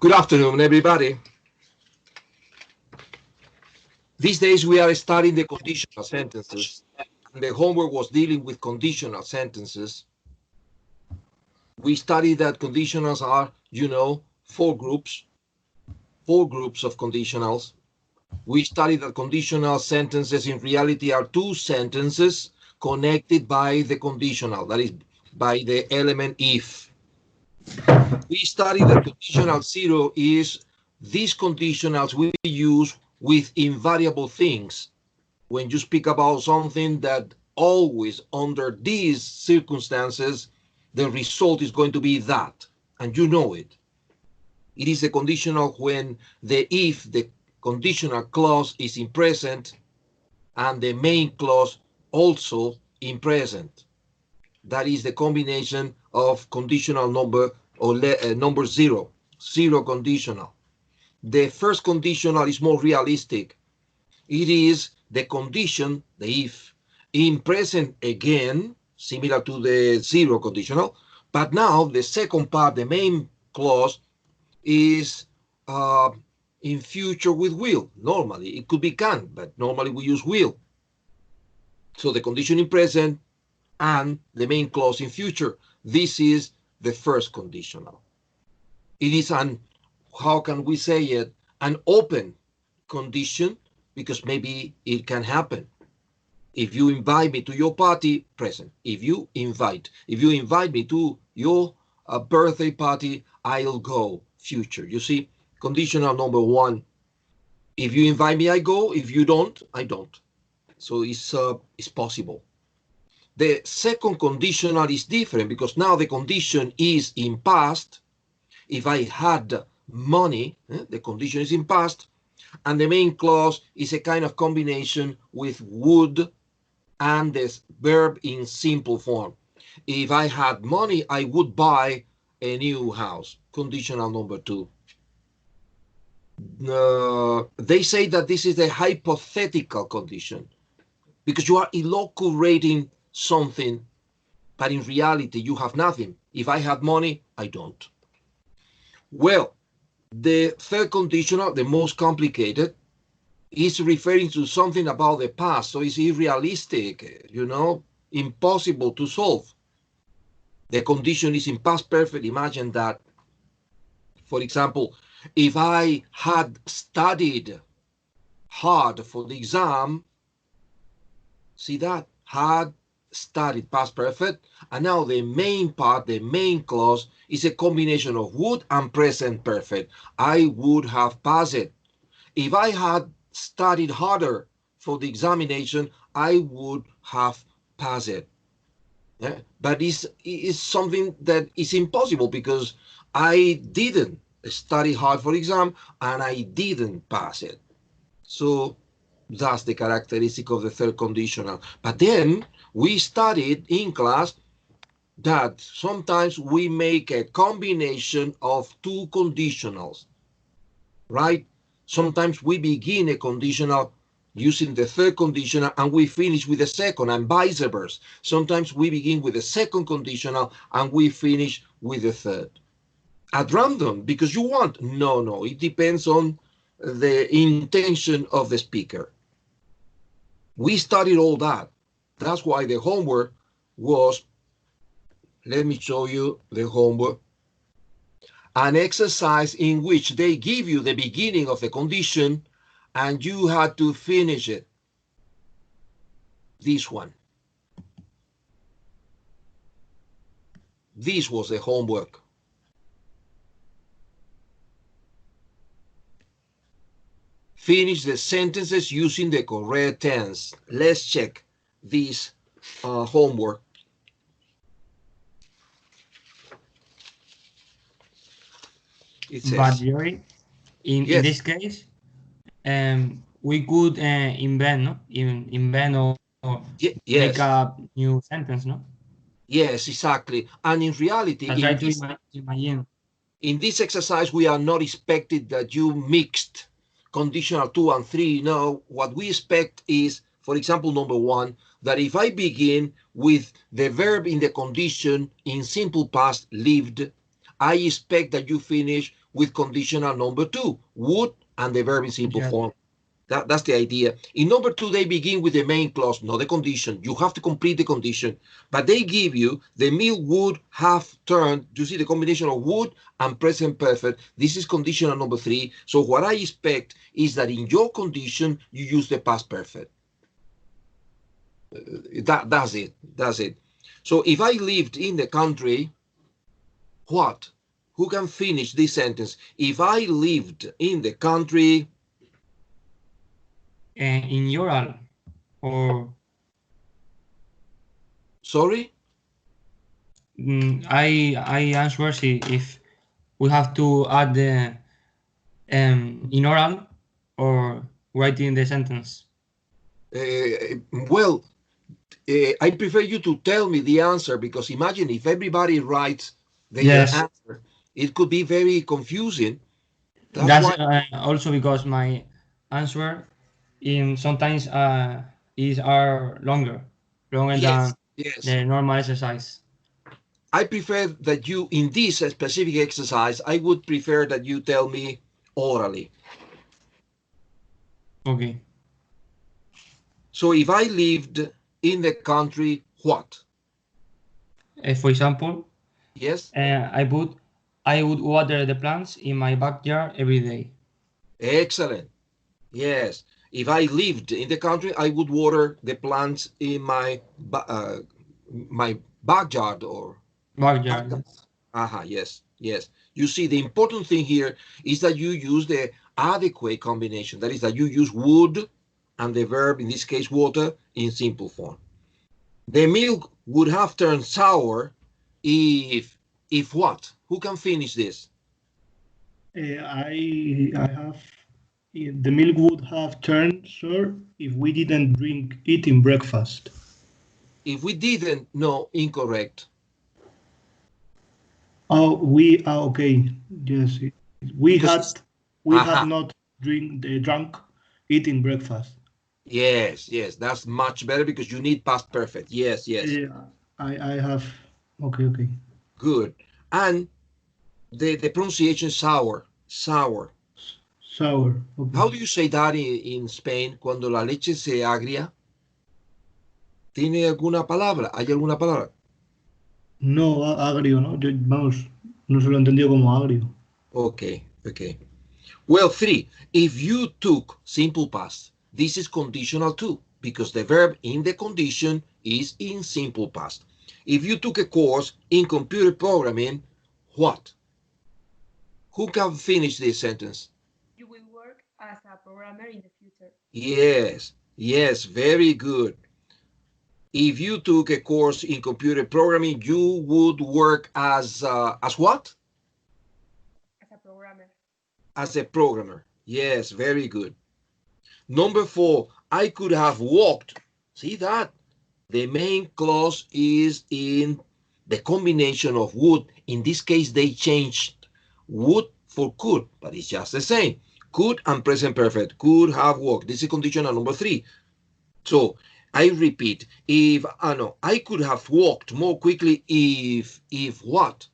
Good afternoon, everybody. These days we are studying the conditional sentences, and the homework was dealing with conditional sentences. We studied that conditionals are, four groups of conditionals. We studied that conditional sentences in reality are two sentences connected by the conditional, that is, by the element if. We studied that conditional zero is these conditionals we use with invariable things. When you speak about something that always under these circumstances, the result is going to be that, and you know it. It is a conditional when the conditional clause is in present and the main clause also in present. That is the combination of conditional number or number zero conditional. The first conditional is more realistic. It is the condition, the if, in present again, similar to the zero conditional, but now the second part, the main clause, is in future with will. Normally, it could be can, but normally we use will. So the condition in present and the main clause in future. This is the first conditional. It is how can we say it, an open condition, because maybe it can happen. If you invite me to your party, present. If you invite me to your birthday party, I'll go, future. You see, conditional number one. If you invite me, I go. If you don't, I don't. So it's possible. The second conditional is different because now the condition is in past. If I had money, the condition is in past, and the main clause is a kind of combination with would and the verb in simple form. If I had money, I would buy a new house. Conditional number two. They say that this is a hypothetical condition because you are elucidating something, but in reality you have nothing. If I had money, I don't. Well, the third conditional, the most complicated, is referring to something about the past, so it's unrealistic, impossible to solve. The condition is in past perfect. Imagine that, for example, if I had studied hard for the exam, see that, had studied past perfect, and now the main part, the main clause, is a combination of would and present perfect. I would have passed it. If I had studied harder for the examination, I would have passed it. Yeah? But it's something that is impossible because I didn't study hard for exam and I didn't pass it. So that's the characteristic of the third conditional. But then we studied in class that sometimes we make a combination of two conditionals, right? Sometimes we begin a conditional using the third conditional and we finish with the second, and vice versa. Sometimes we begin with the second conditional and we finish with the third. At random, because you want? No, it depends on the intention of the speaker. We studied all that. That's why the homework was, let me show you the homework, an exercise in which they give you the beginning of the condition and you had to finish it. This one. This was the homework. Finish the sentences using the correct tense. Let's check this homework. It says, but Jerry, in this case, we could invent or make a new sentence, no? Yes, exactly. And in reality, in this exercise, we are not expected that you mixed conditional 2 and 3. No, what we expect is, for example, number 1, that if I begin with the verb in the condition in simple past lived, I expect that you finish with conditional number 2, would and the verb in simple form. That's the idea. In number 2, they begin with the main clause, not the condition. You have to complete the condition. But they give you the meal would have turned. You see the combination of would and present perfect. This is conditional number 3. So what I expect is that in your condition, you use the past perfect. That's it. That's it. So if I lived in the country, what? Who can finish this sentence? If I lived in the country, in oral or sorry, I answer if we have to add the in oral or writing the sentence. Well, I prefer you to tell me the answer, because imagine if everybody writes their answer, it could be very confusing. That's also because my answer sometimes are longer than the normal exercise. I prefer that you, in this specific exercise, I would prefer that you tell me orally. Okay. So if I lived in the country, what? For example, yes, I would water the plants in my backyard every day. Excellent. Yes. If I lived in the country, I would water the plants in my backyard or backyard. Yes, yes. You see, the important thing here is that you use the adequate combination. That is, that you use would and the verb, in this case, water, in simple form. The milk would have turned sour if what? Who can finish this? I have. The milk would have turned sour if we didn't drink it in breakfast. If we didn't, no, incorrect. Oh, okay. Yes, we had not drunk it in breakfast. Yes, yes, that's much better because you need past perfect. Yes, yes. I have. Okay. Good. And the pronunciation sour. Sour. Okay. How do you say that in Spain? Cuando la leche se agria. ¿Tiene alguna palabra? ¿Hay alguna palabra? No, agrio, ¿no? Vamos, no se lo he entendido como agrio. Okay. Well, 3. If you took simple past, this is conditional too, because the verb in the condition is in simple past. If you took a course in computer programming, what? Who can finish this sentence? You will work as a programmer in the future. Yes, very good. If you took a course in computer programming, you would work as what? As a programmer. As a programmer. Yes, very good. Number 4, I could have walked. See that? The main clause is in the combination of would. In this case, they changed would for could, but it's just the same. Could and present perfect. Could have walked. This is conditional number 3. So I repeat, I could have walked more quickly if what?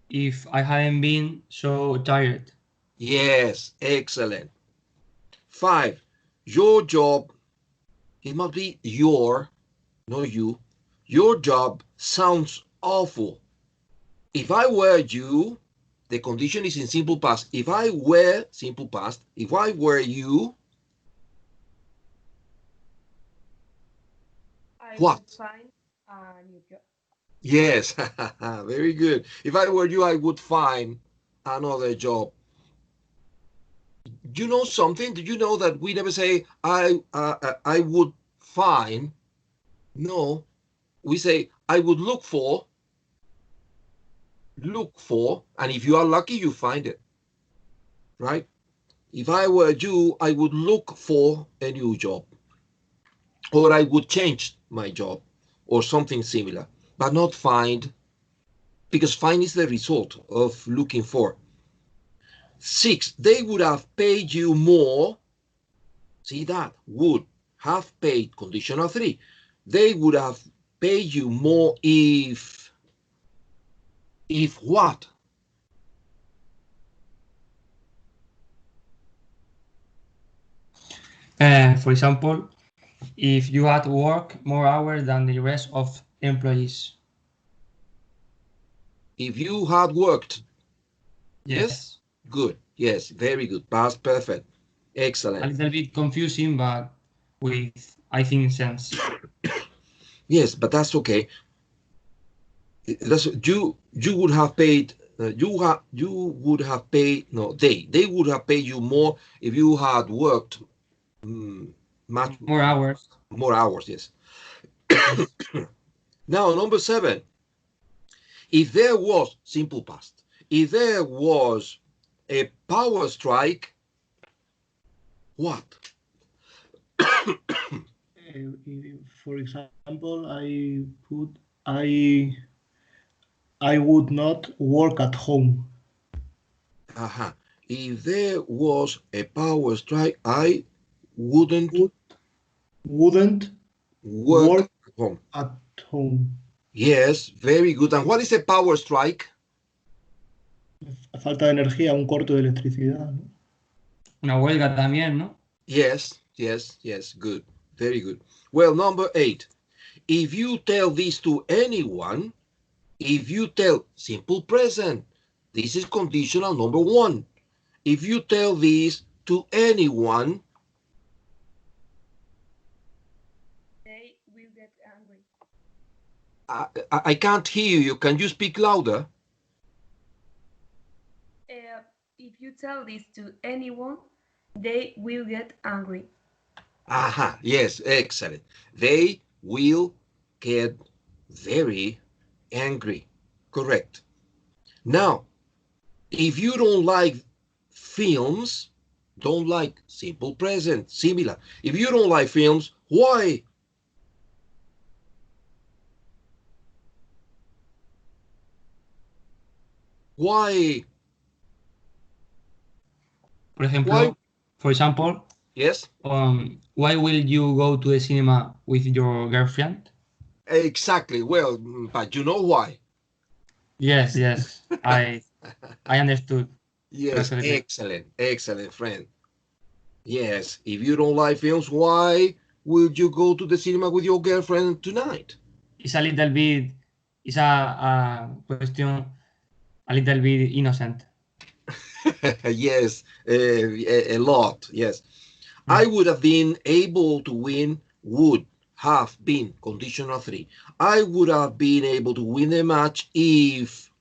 If I hadn't been so tired. Yes, excellent. 5, your job, it must be your, not you. Your job sounds awful. If I were you, the condition is in simple past. If I were, simple past, if I were you, I what? would find a new job. Yes, very good. If I were you, I would find another job. You know something? Did you know that we never say I would find? No, we say I would look for, and if you are lucky, you find it, right? If I were you, I would look for a new job, or I would change my job, or something similar, but not find, because find is the result of looking for. 6, they would have paid you more. See that? Would have paid, conditional 3. They would have paid you more if If what? For example, if you had work more hours than the rest of employees. If you had worked. Yes. Good. Yes, very good. Past perfect. Excellent. A little bit confusing, but with, I think, sense. Yes, but that's okay. You would have paid. You would have paid. No, they would have paid you more if you had worked much more hours. More hours. Yes. Now, number 7. If there was, simple past, if there was a power strike, what? For example, I would not work at home. If there was a power strike, I wouldn't work at home. Yes, very good. And what is a power strike? Falta de energía, un corto de electricidad, ¿no? Una huelga también, ¿no? Yes, good. Very good. Well, number 8. If you tell this to anyone, if you tell simple present, this is conditional number 1. If you tell this to anyone, they will get angry. I can't hear you. Can you speak louder? If you tell this to anyone, they will get angry. Yes, excellent. They will get very angry. Correct. Now, if you don't like films, don't like simple present, similar. If you don't like films, why? Why? For example, yes. Why will you go to the cinema with your girlfriend? Exactly. Well, but you know why? Yes. I understood. Yes, perfectly. Excellent, friend. Yes, if you don't like films, why would you go to the cinema with your girlfriend tonight? It's a little bit. It's a question a little bit innocent. Yes, a lot. Yes, I would have been able to win. Would have been conditional 3. I would have been able to win the match if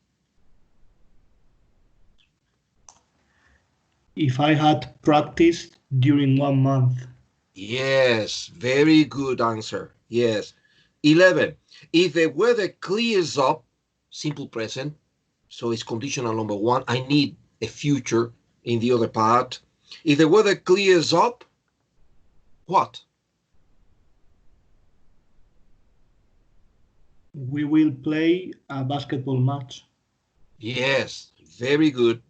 I had practiced during 1 month. Yes, very good answer. Yes. 11. If the weather clears up, simple present, so it's conditional number 1. I need a future in the other part. If the weather clears up, what? We will play a basketball match. Yes, very good.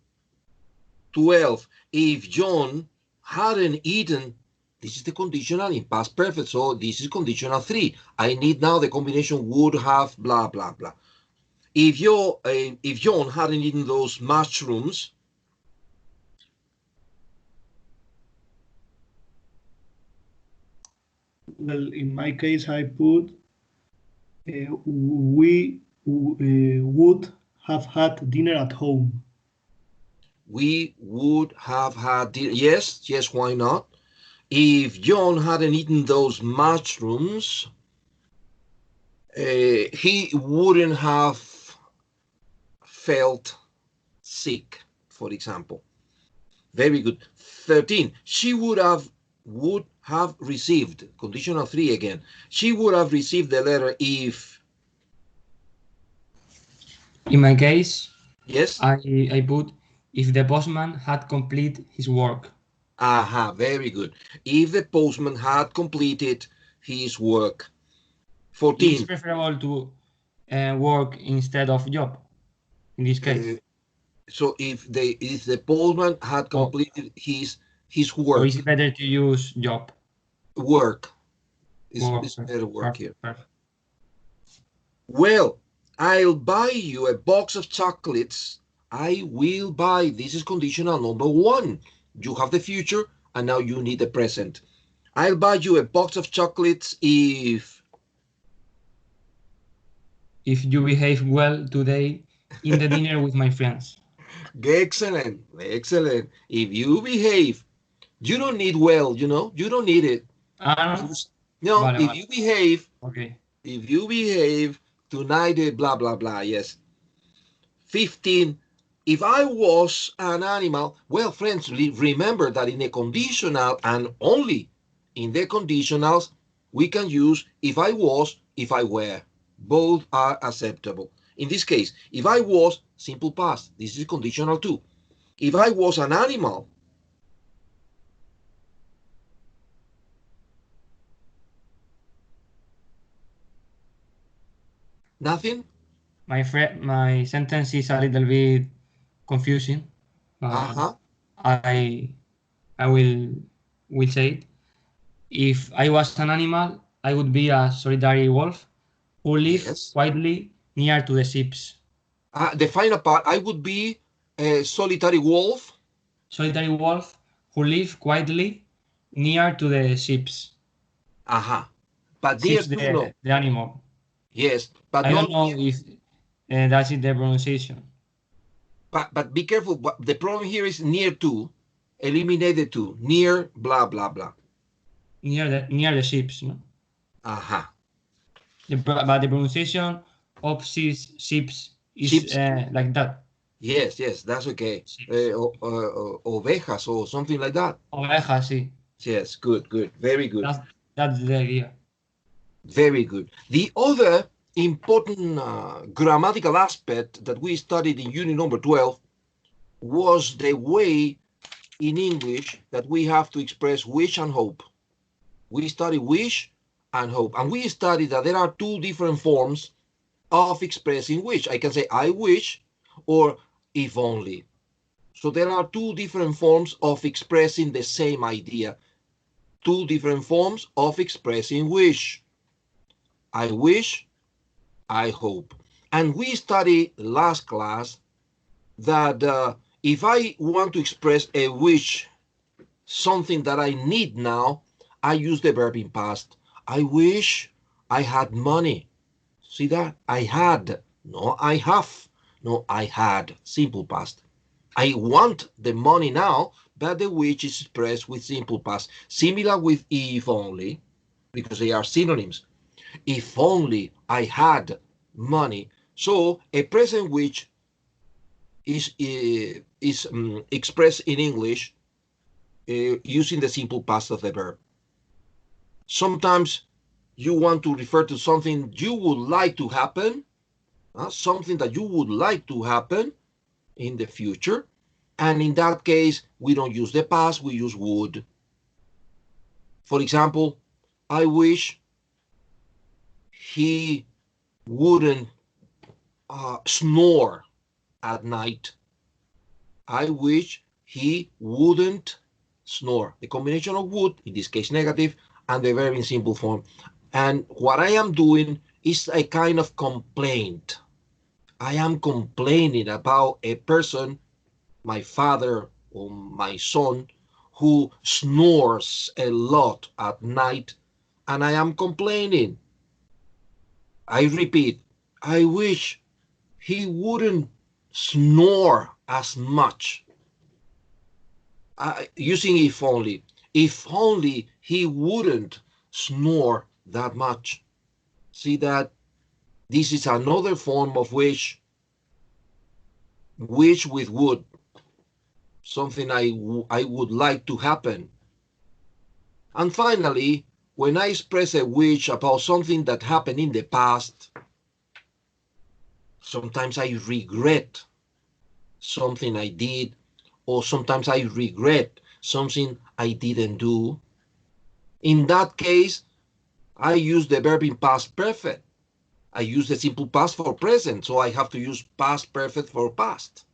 12. If John hadn't eaten, this is the conditional in past perfect, so this is conditional 3. I need now the combination would have, blah, blah, blah. If John hadn't eaten those mushrooms, well, in my case, I put we would have had dinner at home. We would have had dinner. Yes, why not? If John hadn't eaten those mushrooms, he wouldn't have felt sick, for example. Very good. 13. She would have received, conditional 3 again. She would have received the letter if. In my case, yes, I put if the postman had completed his work. Very good. If the postman had completed his work. 14. It's preferable to work instead of job in this case. So if the postman had completed his work. So it's better to use job. Work. It's better work here. Perfect. Well, I'll buy you a box of chocolates. I will buy. This is conditional number 1. You have the future, and now you need the present. I'll buy you a box of chocolates if you behave well today in the dinner with my friends. Excellent, excellent. If you behave, you don't need well, you know, you don't need it. No, vale, if vale. you behave, Okay. if you behave tonight, blah, blah, blah, yes. 15, if I was an animal, well, friends, remember that in the conditional and only in the conditionals, we can use if I was, if I were. Both are acceptable. In this case, if I was, simple past. This is conditional too. If I was an animal, nothing? My sentence is a little bit confusing. I will say it. If I was an animal, I would be a solitary wolf who lives quietly near to the sheep. The final part, I would be a solitary wolf. Solitary wolf who lives quietly near to the sheep. But near to, no. The animal. Yes, but I don't know if that's the pronunciation. But be careful. The problem here is near to. Eliminate the two. Near, blah, blah, blah. Near the sheep, no? But the pronunciation of sheep is like that. Yes, that's okay. Ovejas or something like that. Ovejas, sí. Yes, good. Very good. That's the idea. Very good. The other important grammatical aspect that we studied in unit number 12 was the way in English that we have to express wish and hope. We study wish and hope, and we study that there are 2 different forms of expressing wish. I can say I wish or if only. So there are 2 different forms of expressing the same idea. 2 different forms of expressing wish. I wish, I hope. And we studied last class that if I want to express a wish, something that I need now, I use the verb in past. I wish I had money. See that? I had. No, I have. No, I had. Simple past. I want the money now, but the wish is expressed with simple past. Similar with if only, because they are synonyms. If only I had money. So a present wish is expressed in English using the simple past of the verb. Sometimes you want to refer to something you would like to happen, something that you would like to happen in the future. And in that case, we don't use the past, we use would. For example, I wish he wouldn't snore at night. I wish he wouldn't snore. The combination of would, in this case negative, and the verb in simple form. And what I am doing is a kind of complaint. I am complaining about a person, my father or my son, who snores a lot at night, and I am complaining. I repeat, I wish he wouldn't snore as much. Using if only. If only he wouldn't snore that much. See that? This is another form of wish. Wish with would. Something I would like to happen. And finally, when I express a wish about something that happened in the past, sometimes I regret something I did, or sometimes I regret something I didn't do. In that case, I use the verb in past perfect. I use the simple past for present, so I have to use past perfect for past.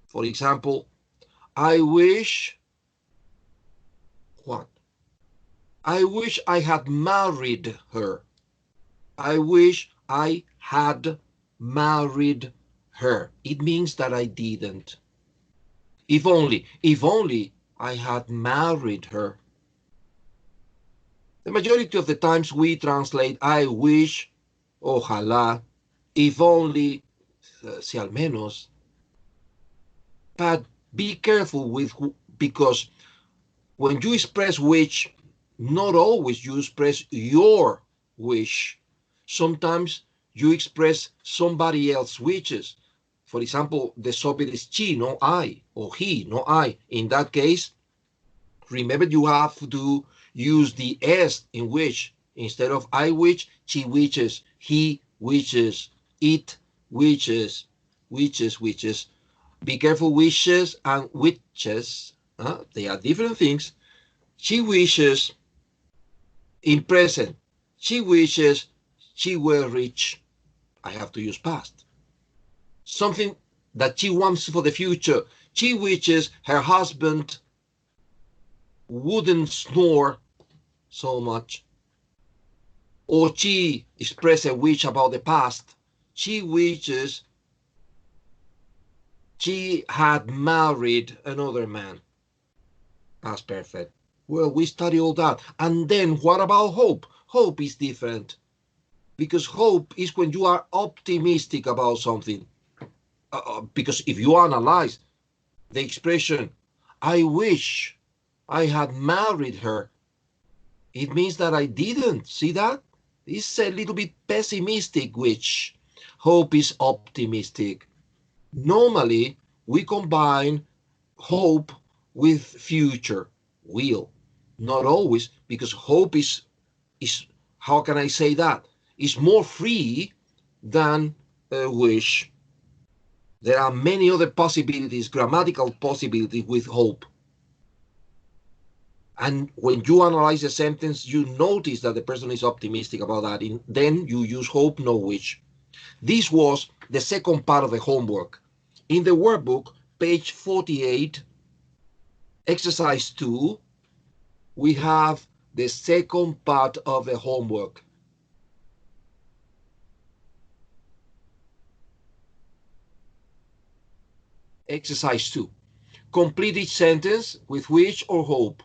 For example, I wish what? I wish I had married her. I wish I had married her. It means that I didn't. If only I had married her. The majority of the times we translate I wish, ojalá, if only, si al menos. But be careful with because when you express which, not always you express your wish. Sometimes you express somebody else's wishes. For example, the subject is she, no I, or he, no I. In that case, remember you have to use the S in which. Instead of I wish, she wishes, he wishes, it wishes, wishes. Be careful, wishes and witches. They are different things. She wishes in present. She wishes she were rich. I have to use past. Something that she wants for the future. She wishes her husband wouldn't snore so much. Or she expressed a wish about the past. She wishes she had married another man. Past perfect. Well, we study all that. And then what about hope? Hope is different. Because hope is when you are optimistic about something. Because if you analyze the expression, I wish I had married her, it means that I didn't. See that? It's a little bit pessimistic, which hope is optimistic. Normally, we combine hope with future, will. Not always, because hope is how can I say that? Is more free than a wish. There are many other possibilities, grammatical possibilities with hope. And when you analyze a sentence, you notice that the person is optimistic about that. Then you use hope, no wish. This was the second part of the homework. In the workbook, page 48, exercise 2, we have the second part of the homework. Exercise 2. Complete each sentence with wish or hope.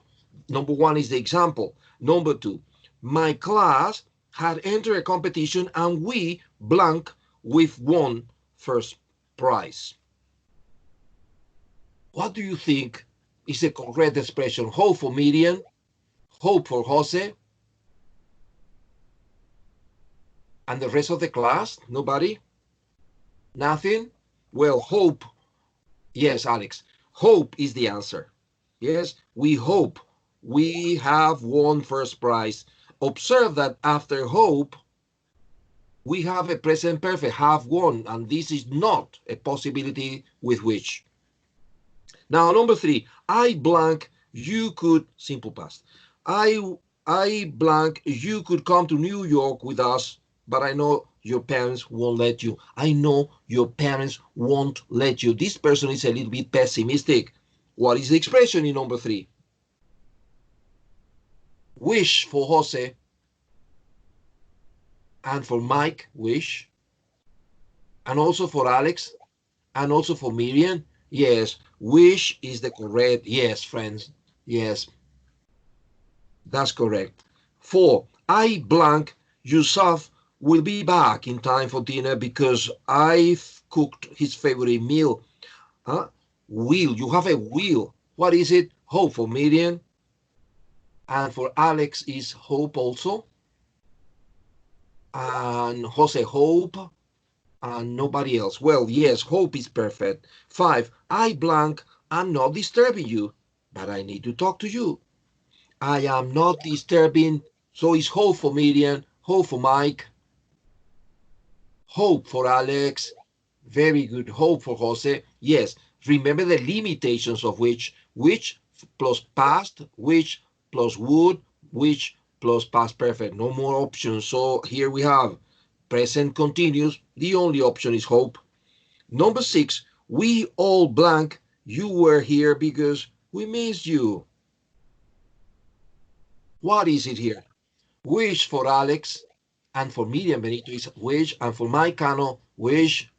Number 1 is the example. Number 2, my class had entered a competition and we blank we've won first prize. What do you think is the correct expression? Hope for Miriam, hope for Jose, and the rest of the class? Nobody? Nothing? Well, hope. Yes, Alex. Hope is the answer. Yes, we hope we have won first prize. Observe that after hope, we have a present perfect, have won, and this is not a possibility with which. Now, number 3, I blank, you could, simple past. I blank, you could come to New York with us, but I know your parents won't let you. I know your parents won't let you. This person is a little bit pessimistic. What is the expression in number 3? Wish for Jose. And for Mike, wish. And also for Alex. And also for Miriam. Yes, wish is the correct. Yes, friends. Yes. That's correct. 4, I blank, Yusuf will be back in time for dinner because I've cooked his favorite meal. Will, you have a will. What is it? Hope for Miriam. And for Alex is hope also. And Jose, hope. And nobody else. Well, yes, hope is perfect. 5, I blank, I'm not disturbing you, but I need to talk to you. I am not disturbing, so it's hope for Miriam, hope for Mike, hope for Alex, very good, hope for Jose. Yes, remember the limitations of which plus past, which plus would, which plus past perfect, no more options. So here we have present continuous, the only option is hope. Number 6, we all blank, you were here because we missed you. What is it here? Wish for Alex, and for Miriam Benito is wish, and for Mike Cano, Which?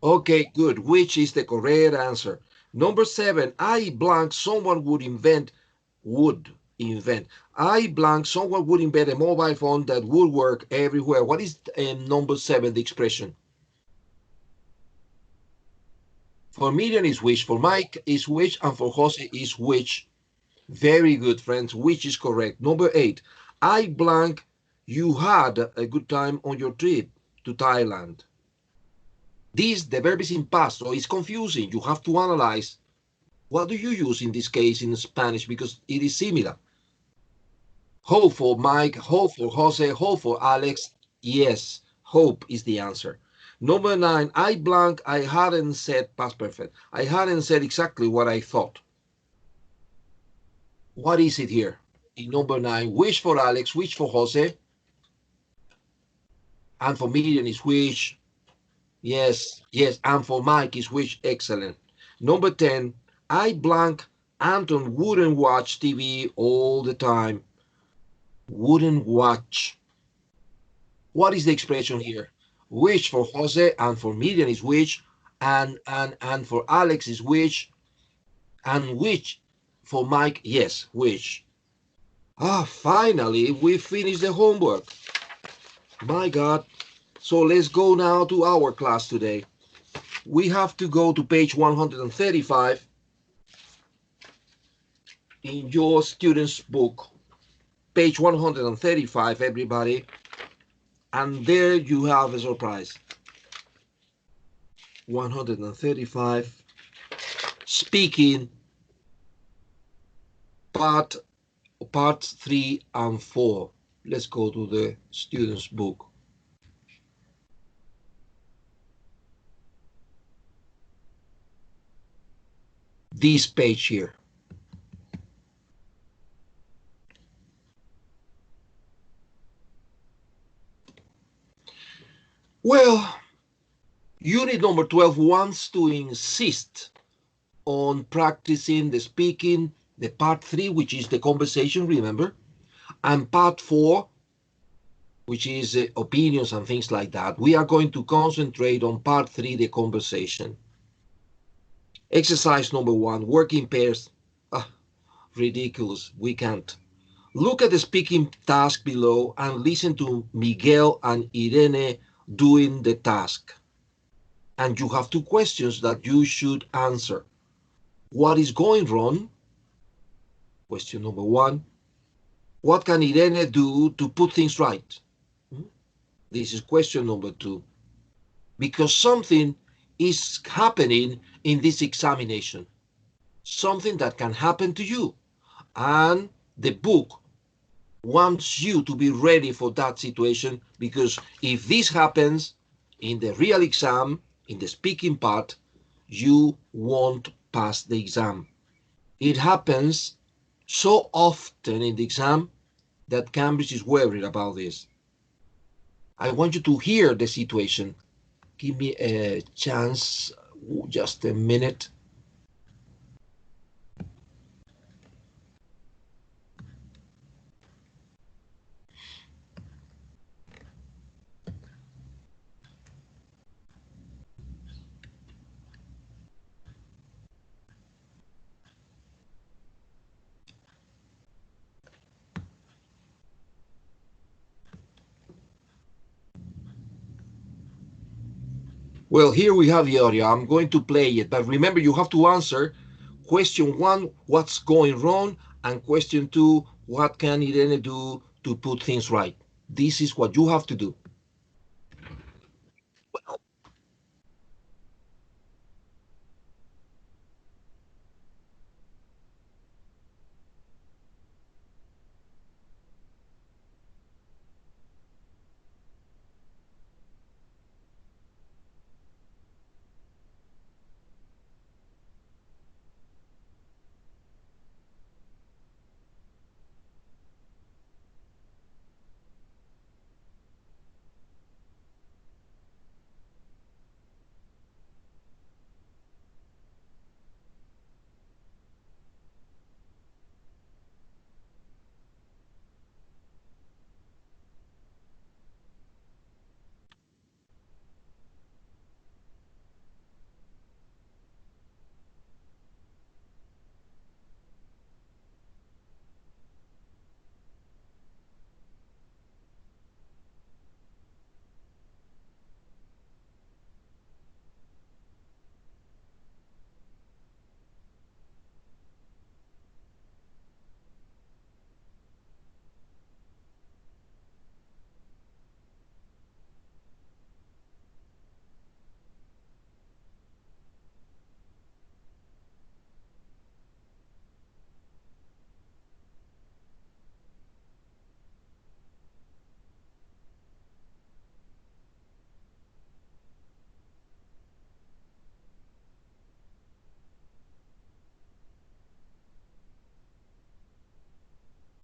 Okay, good. Which is the correct answer? Number 7, I blank someone would invent. I blank someone would invent a mobile phone that would work everywhere. What is number 7, the expression? For Miriam is which, for Mike is which, and for Jose is which. Very good, friends. Which is correct? Number 8, I blank you had a good time on your trip to Thailand. This, the verb is in past, so it's confusing. You have to analyze what do you use in this case in Spanish because it is similar. Hope for Mike, hope for Jose, hope for Alex. Yes, hope is the answer. Number 9, I blank, I hadn't said past perfect. I hadn't said exactly what I thought. What is it here? In number 9, which for Alex, which for Jose, and for Miriam is which. Yes, and for Mike is which. Excellent. Number 10, I blank, Anton wouldn't watch TV all the time. Wouldn't watch. What is the expression here? Which for Jose and for Miriam is which, and for Alex is which, and which for Mike, yes, which. Finally, we finished the homework. My God. So let's go now to our class today. We have to go to page 135 in your student's book. Page 135, everybody. And there you have a surprise. 135. Speaking, part 3 and 4. Let's go to the student's book. This page here. Well, unit number 12 wants to insist on practicing the speaking, the part 3, which is the conversation, remember? And part 4, which is opinions and things like that. We are going to concentrate on part 3, the conversation. Exercise number 1, work in pairs. Ridiculous, we can't. Look at the speaking task below and listen to Miguel and Irene doing the task. And you have 2 questions that you should answer. What is going wrong? Question number 1. What can Irene do to put things right? This is question number 2. Because something is happening in this examination. Something that can happen to you. And the book wants you to be ready for that situation, because if this happens in the real exam, in the speaking part, you won't pass the exam. It happens so often in the exam that Cambridge is worried about this. I want you to hear the situation. Give me a chance, just a minute. Well, here we have the audio. I'm going to play it, but remember you have to answer question 1, what's going wrong, and question 2, what can Irene do to put things right? This is what you have to do.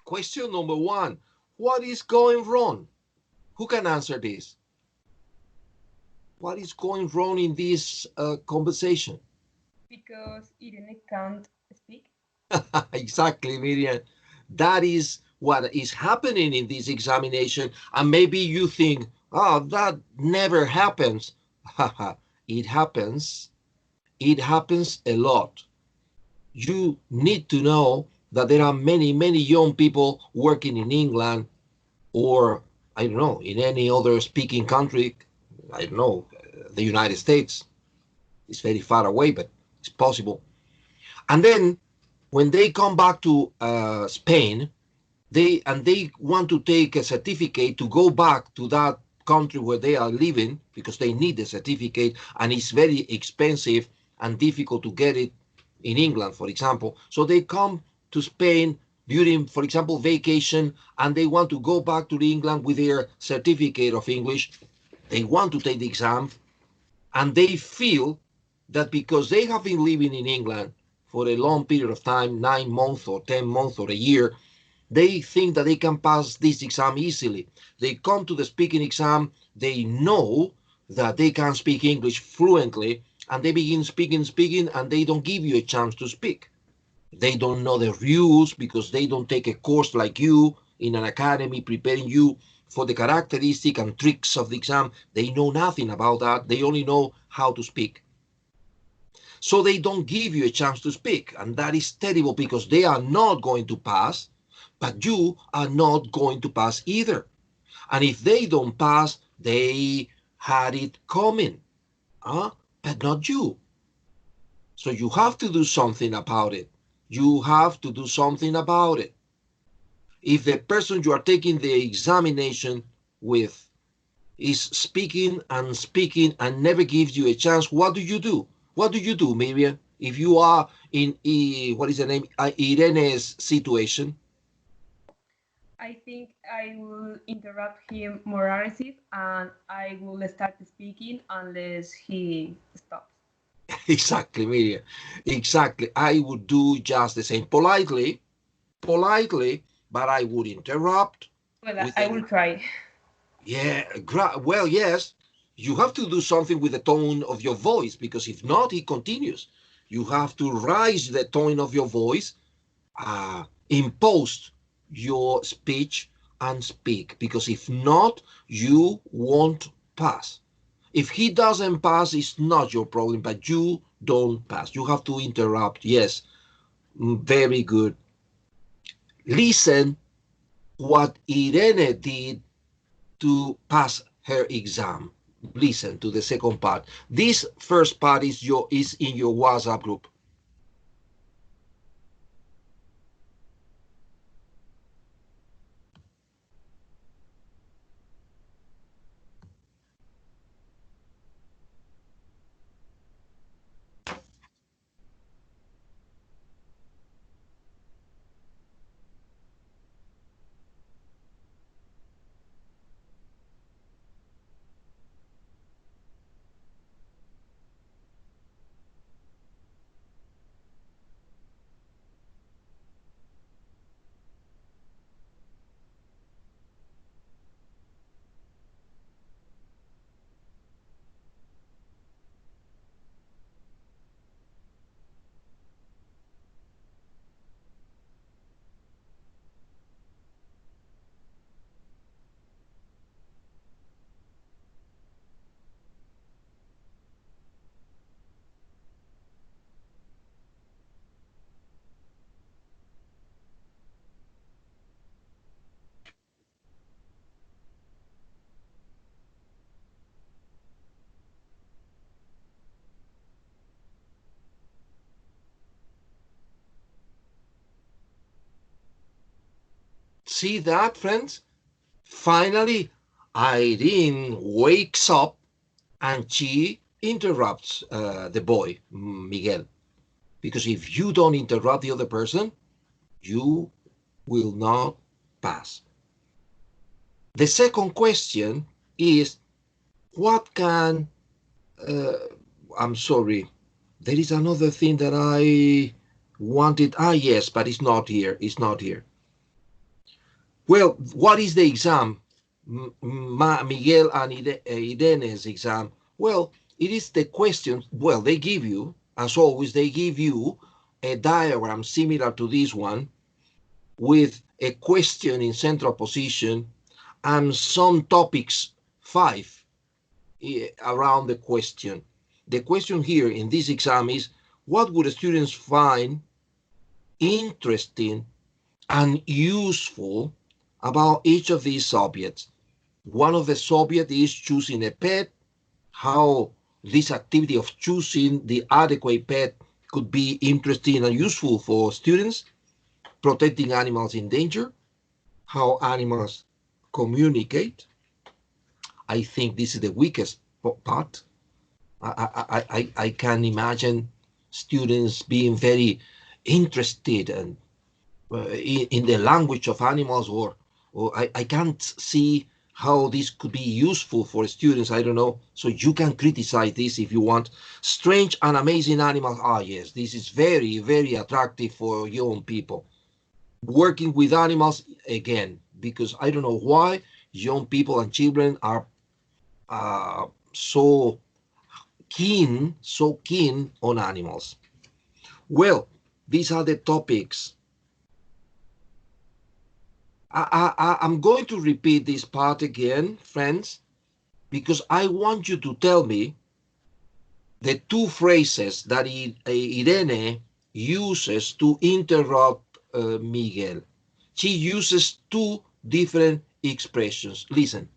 Question number 1. What is going wrong? Who can answer this? What is going wrong in this conversation? Because Irene can't speak. Exactly, Miriam. That is what is happening in this examination. And maybe you think, oh, that never happens. It happens. It happens a lot. You need to know that there are many, many young people working in England or, I don't know, in any other speaking country. I don't know, the United States. It's very far away, but it's possible. And then when they come back to Spain, they want to take a certificate to go back to that country where they are living because they need the certificate and it's very expensive and difficult to get it in England, for example. So they come to Spain during, for example, vacation, and they want to go back to England with their certificate of English. They want to take the exam, and they feel that because they have been living in England for a long period of time, 9 months or 10 months or a year, they think that they can pass this exam easily. They come to the speaking exam, they know that they can speak English fluently, and they begin speaking, and they don't give you a chance to speak. They don't know the rules because they don't take a course like you in an academy preparing you for the characteristic and tricks of the exam. They know nothing about that. They only know how to speak. So they don't give you a chance to speak, and that is terrible because they are not going to pass, but you are not going to pass either. And if they don't pass, they had it coming, but not you. So you have to do something about it. You have to do something about it. If the person you are taking the examination with is speaking and never gives you a chance, what do you do? What do you do, Miriam, if you are in, what is the name, Irene's situation? I think I will interrupt him more aggressive and I will start speaking unless he stops. Exactly, Miriam. Exactly. I would do just the same. Politely, but I would interrupt. Well, I will try. Yeah, well, yes. You have to do something with the tone of your voice because if not, he continues. You have to raise the tone of your voice, impose your speech and speak because if not, you won't pass. If he doesn't pass, it's not your problem, but you don't pass. You have to interrupt. Yes, very good. Listen what Irene did to pass her exam. Listen to the second part. This first part is in your WhatsApp group. See that, friends? Finally, Irene wakes up and she interrupts the boy, Miguel. Because if you don't interrupt the other person, you will not pass. The second question is, what can, I'm sorry, there is another thing that I wanted, yes, but it's not here, Well, what is the exam? Miguel and Irene's exam. Well, it is the question. Well, they give you, as always, they give you a diagram similar to this one with a question in central position and some topics, 5, around the question. The question here in this exam is, what would students find interesting and useful about each of these subjects? One of the subjects is choosing a pet, how this activity of choosing the adequate pet could be interesting and useful for students, protecting animals in danger, how animals communicate. I think this is the weakest part. I can imagine students being very interested and in the language of animals, or I can't see how this could be useful for students. I don't know. So you can criticize this if you want. Strange and amazing animals. Ah, yes, this is very, very attractive for young people. Working with animals, again, because I don't know why young people and children are so keen on animals. Well, these are the topics. I'm going to repeat this part again, friends, because I want you to tell me the 2 phrases that Irene uses to interrupt Miguel. She uses 2 different expressions. Listen.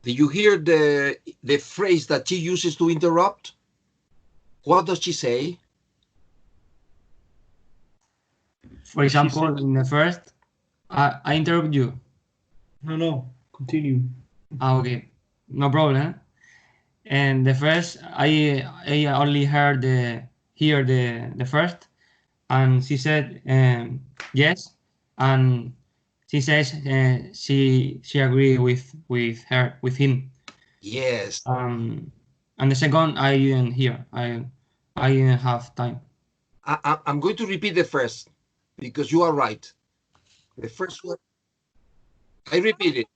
Did you hear the phrase that she uses to interrupt? What does she say? For example, in the first, I interrupt you. No, continue. Okay, no problem. And the first, I only heard the first, and she said yes, and she says she agreed with him. Yes. And the second, I didn't hear. I didn't have time. I'm going to repeat the first because you are right. The first one, I repeat it.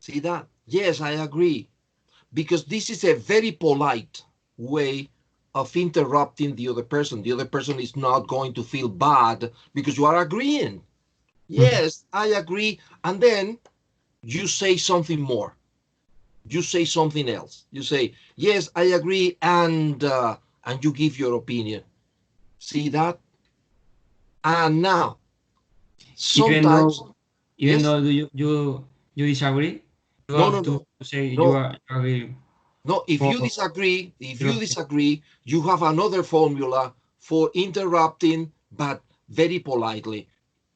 See that? Yes, I agree. Because this is a very polite way of interrupting the other person. The other person is not going to feel bad because you are agreeing. Yes, I agree. And then you say something more. You say something else. You say, yes, I agree, and you give your opinion. See that? And now, sometimes, even though you disagree, you have to say you are agree. No, if you disagree, you have another formula for interrupting, but very politely.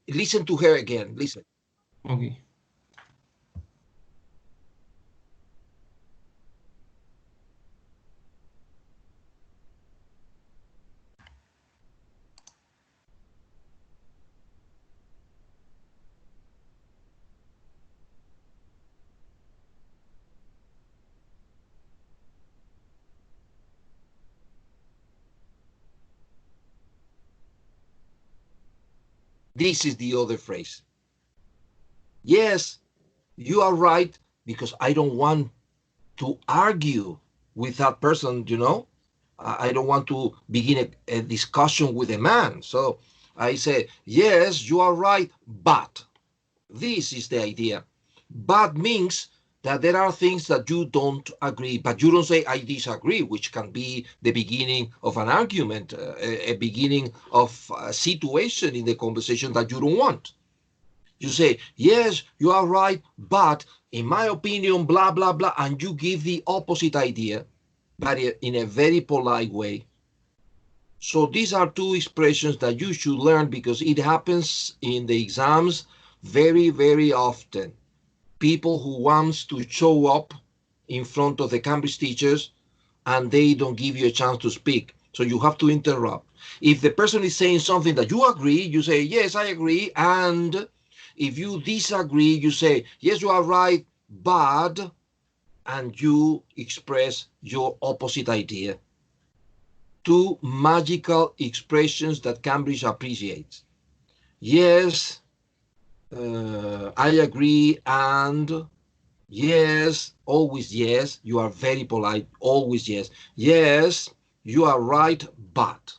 Listen to her again. Listen. Okay. This is the other phrase. Yes, you are right, because I don't want to argue with that person, you know. I don't want to begin a discussion with a man. So I say, yes, you are right, but this is the idea. But means that there are things that you don't agree, but you don't say I disagree, which can be the beginning of an argument, a beginning of a situation in the conversation that you don't want. You say, yes, you are right, but in my opinion, blah, blah, blah, and you give the opposite idea, but in a very polite way. So these are two expressions that you should learn because it happens in the exams very, very often. People who wants to show up in front of the Cambridge teachers and they don't give you a chance to speak. So you have to interrupt. If the person is saying something that you agree, you say, yes, I agree. And if you disagree, you say, yes, you are right, but, and you express your opposite idea. Two magical expressions that Cambridge appreciates. Yes, I agree, and yes, always yes, you are very polite, always yes. Yes, you are right, but.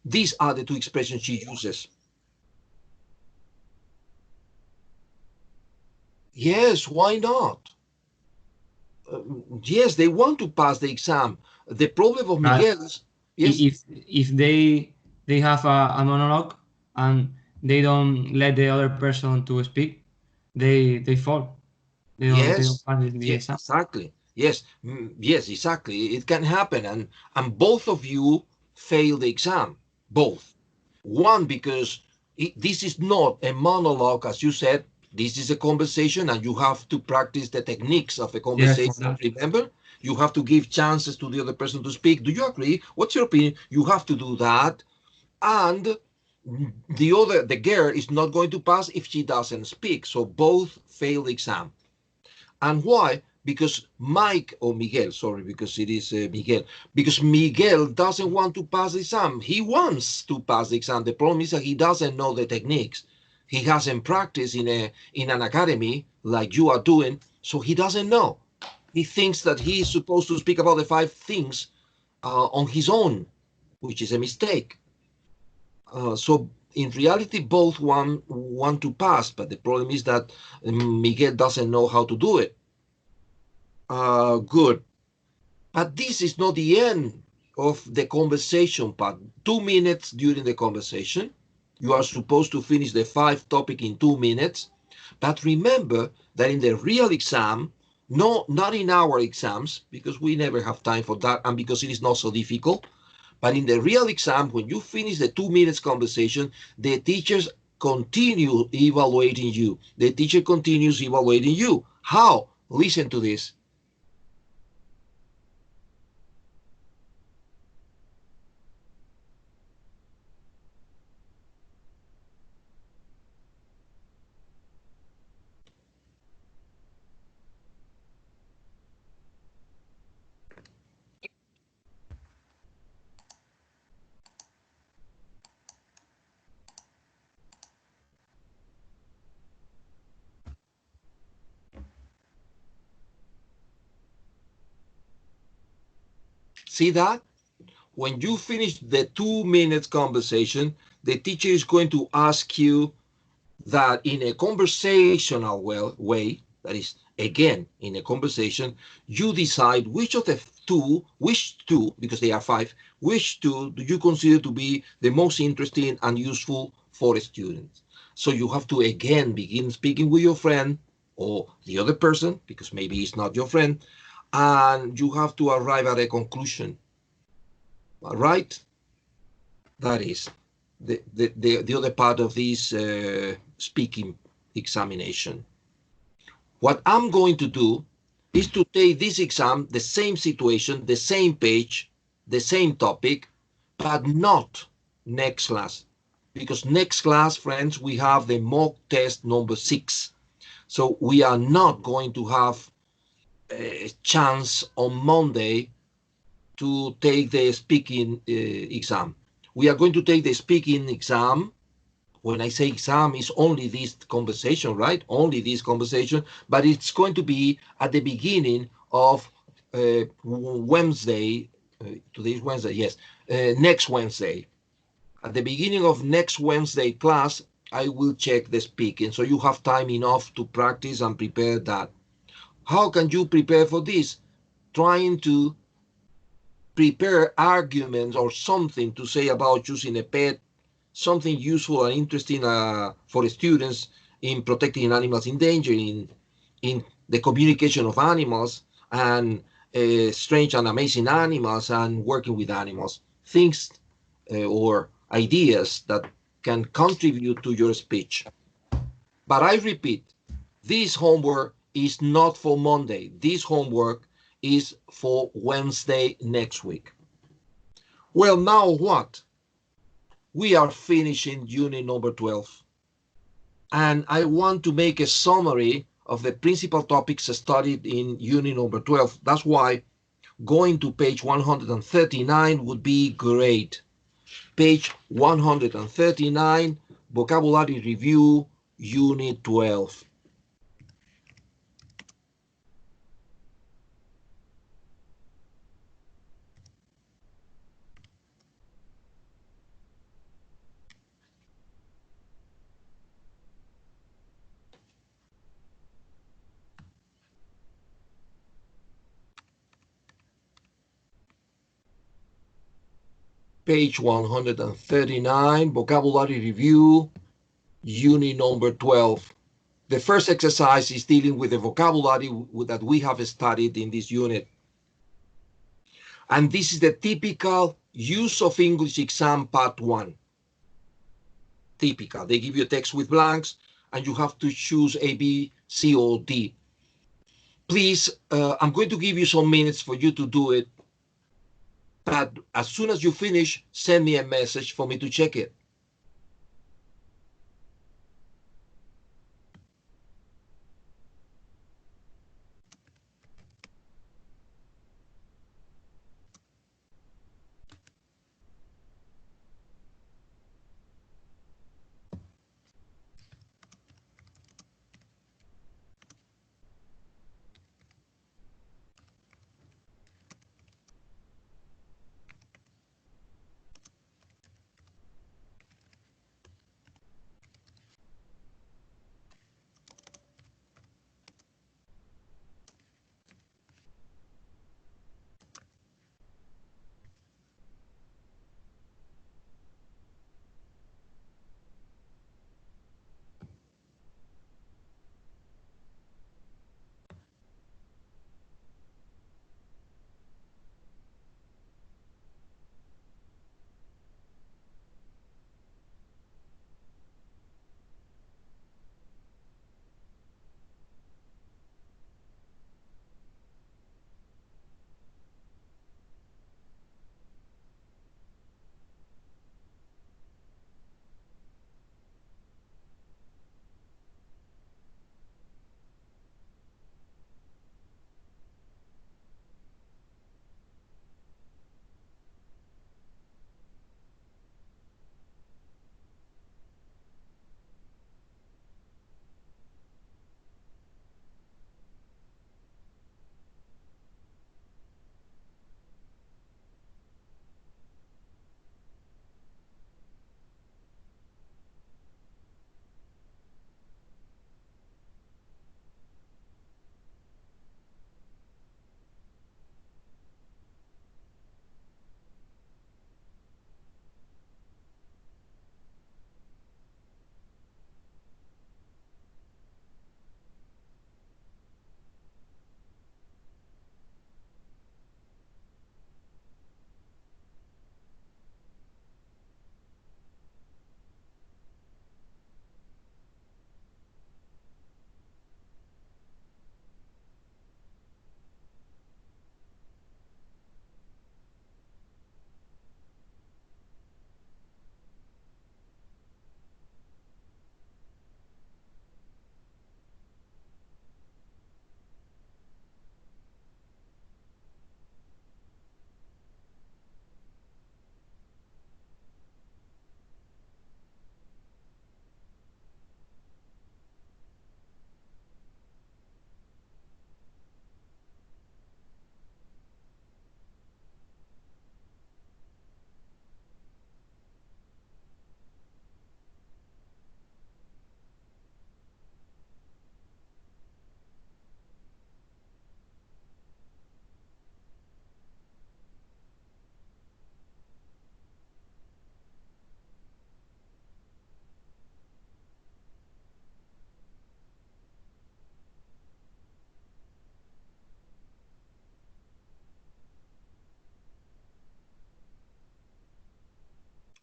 These are the two expressions she uses. Yes, why not? Yes, they want to pass the exam. The problem of Miguel is, yes. If they have a monologue and they don't let the other person to speak, they fall. They don't pass the exam. Exactly. Yes, yes, exactly. It can happen, and both of you fail the exam. Both. One, because this is not a monologue, as you said. This is a conversation, and you have to practice the techniques of a conversation. Yes, remember, you have to give chances to the other person to speak. Do you agree? What's your opinion? You have to do that, and the girl is not going to pass if she doesn't speak. So both fail the exam. And why? Because Mike, or Miguel, sorry, because it is Miguel, because Miguel doesn't want to pass the exam. He wants to pass the exam. The problem is that he doesn't know the techniques. He hasn't practiced in an academy like you are doing, so he doesn't know. He thinks that he is supposed to speak about the 5 things on his own, which is a mistake. So in reality, both want to pass, but the problem is that Miguel doesn't know how to do it. Good. But this is not the end of the conversation part. 2 minutes during the conversation. You are supposed to finish the 5 topic in 2 minutes. But remember that in the real exam, no, not in our exams, because we never have time for that and because it is not so difficult. But in the real exam, when you finish the 2 minutes conversation, the teachers continue evaluating you. The teacher continues evaluating you. How? Listen to this. See that? When you finish the 2 minutes conversation, the teacher is going to ask you that in a conversational way, that is, again, in a conversation, you decide which two, because they are 5, which two do you consider to be the most interesting and useful for students. So you have to, again, begin speaking with your friend or the other person, because maybe it's not your friend, and you have to arrive at a conclusion. All right? That is the other part of this speaking examination. What I'm going to do is to take this exam, the same situation, the same page, the same topic, but not next class. Because next class, friends, we have the mock test number 6. So we are not going to have a chance on Monday to take the speaking exam. We are going to take the speaking exam. When I say exam, it's only this conversation, right? Only this conversation, but it's going to be at the beginning of Wednesday. Today's Wednesday, yes. Next Wednesday. At the beginning of next Wednesday class, I will check the speaking, so you have time enough to practice and prepare that. How can you prepare for this? Trying to prepare arguments or something to say about using a pet, something useful and interesting for students in protecting animals in danger, in the communication of animals, and strange and amazing animals and working with animals, things or ideas that can contribute to your speech. But I repeat, this homework is not for Monday. This homework is for Wednesday next week. Well, now what? We are finishing unit number 12. And I want to make a summary of the principal topics studied in unit number 12. That's why going to page 139 would be great. Page 139, vocabulary review, unit 12. Page 139, vocabulary review, unit number 12. The first exercise is dealing with the vocabulary that we have studied in this unit. And this is the typical use of English exam part 1. Typical. They give you a text with blanks and you have to choose A, B, C, or D. Please, I'm going to give you some minutes for you to do it. But as soon as you finish, send me a message for me to check it.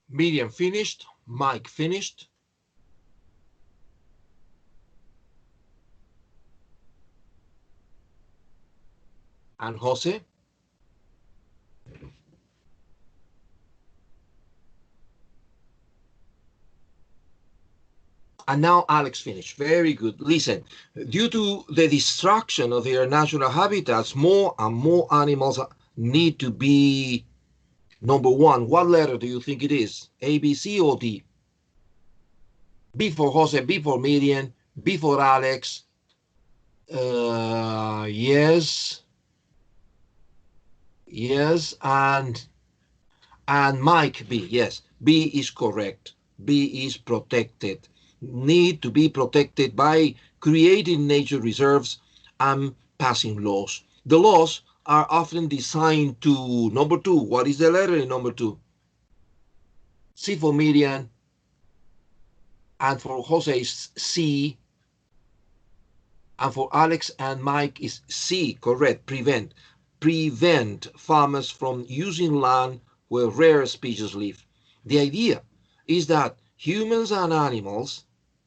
Miriam finished. Mike finished. And Jose? And now Alex finished. Very good. Listen, due to the destruction of their natural habitats, more and more animals need to be number one. What letter do you think it is? A, B, C, or D? B for Jose, B for Miriam, B for Alex. Yes. Yes, and Mike B. Yes, B is correct. B is protected. Need to be protected by creating nature reserves and passing laws. The laws are often designed to number two. What is the letter in number two? C for Miriam, and for Jose is C, and for Alex and Mike is C, correct, prevent. Prevent farmers from using land where rare species live. The idea is that humans and animals,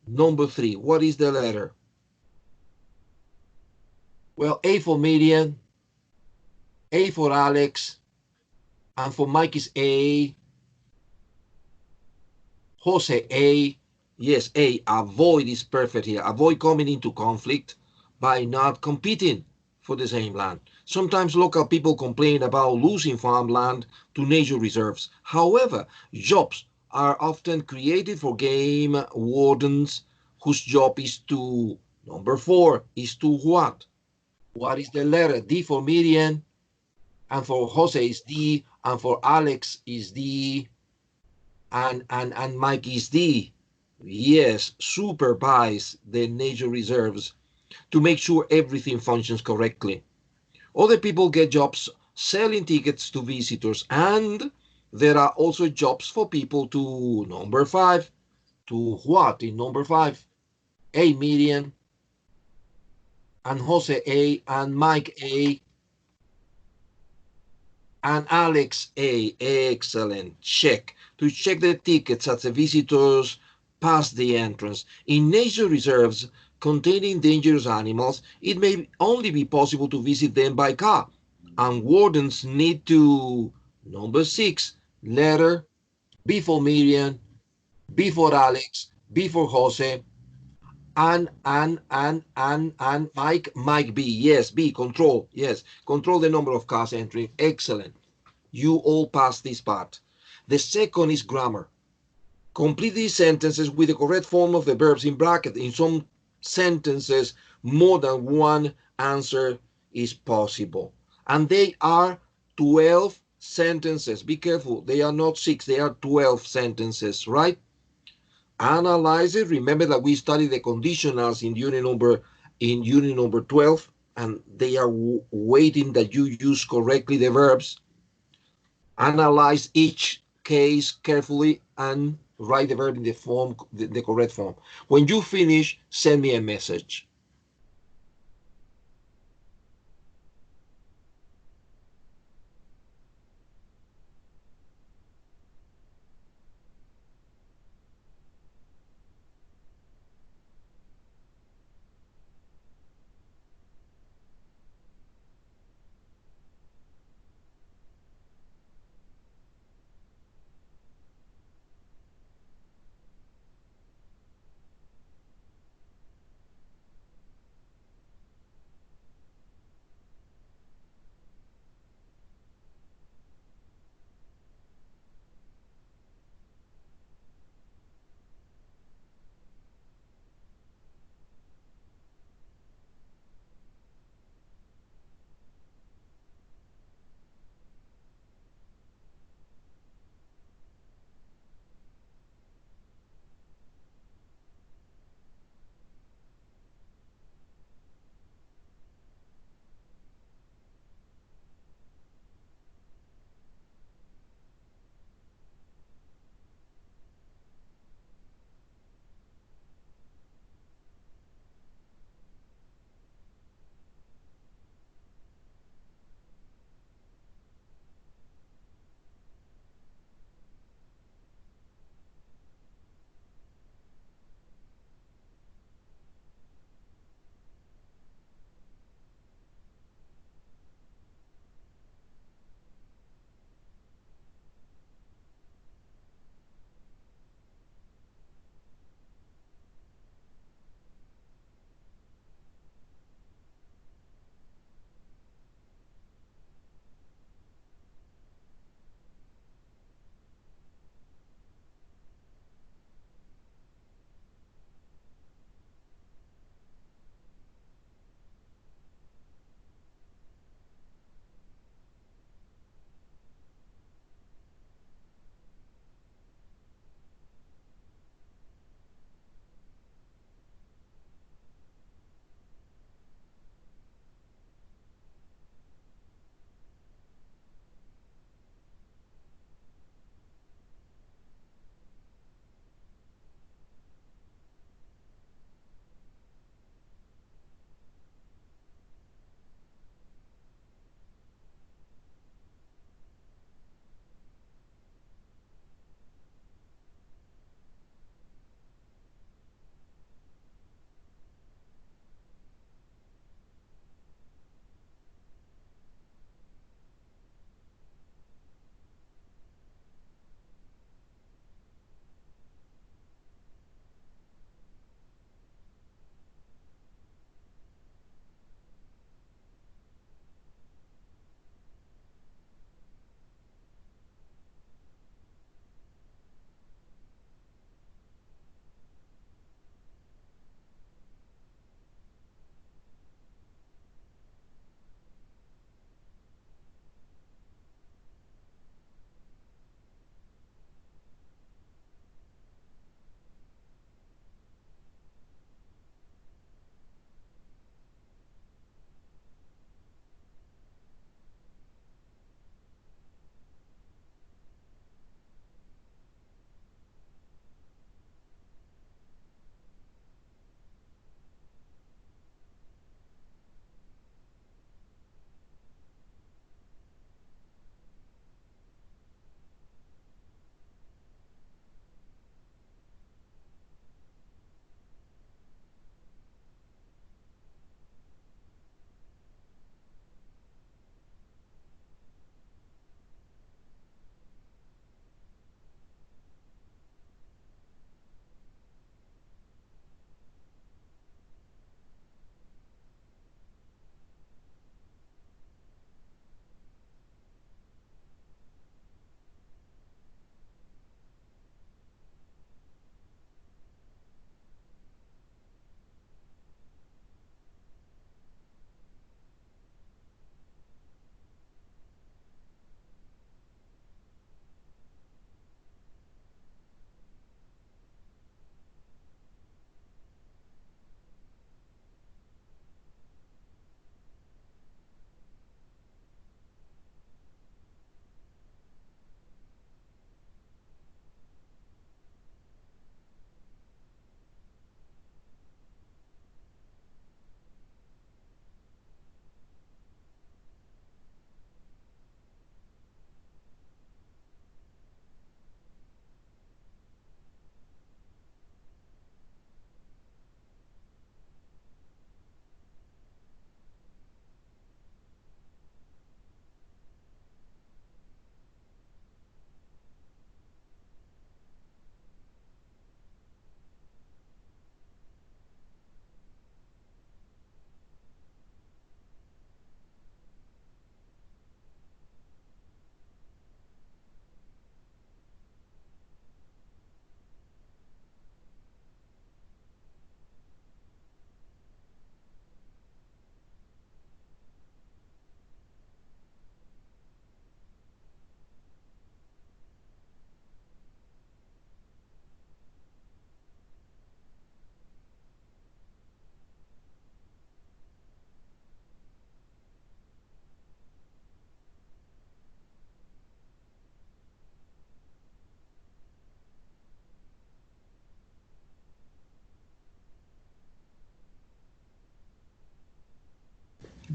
number three, what is the letter? Well, A for Miriam, A for Alex, and for Mike is A. Jose, A. Yes, A. Avoid is perfect here. Avoid coming into conflict by not competing for the same land. Sometimes local people complain about losing farmland to nature reserves. However, jobs are often created for game wardens whose job is to, number four, is to what? What is the letter? D for Miriam, and for Jose is D, and for Alex is D, and Mike is D. Yes, supervise the nature reserves to make sure everything functions correctly. Other people get jobs selling tickets to visitors, and there are also jobs for people to, number five, to what in number five? A, Miriam, and Jose A, and Mike A, and Alex A. Excellent. Check. To check the tickets as the visitors pass the entrance. In nature reserves containing dangerous animals, it may only be possible to visit them by car, and wardens need to, number six, letter B for Miriam, B for Alex, B for Jose, and Mike B. Yes, B, control. Yes, control the number of cars entering. Excellent. You all pass this part. The second is grammar. Complete these sentences with the correct form of the verbs in bracket. In some sentences, more than one answer is possible. And they are 12 sentences. Be careful, they are not 6, they are 12 sentences, right? Analyze it. Remember that we studied the conditionals in unit number 12, and they are waiting that you use correctly the verbs. Analyze each case carefully and write the verb in the form, the correct form. When you finish, send me a message.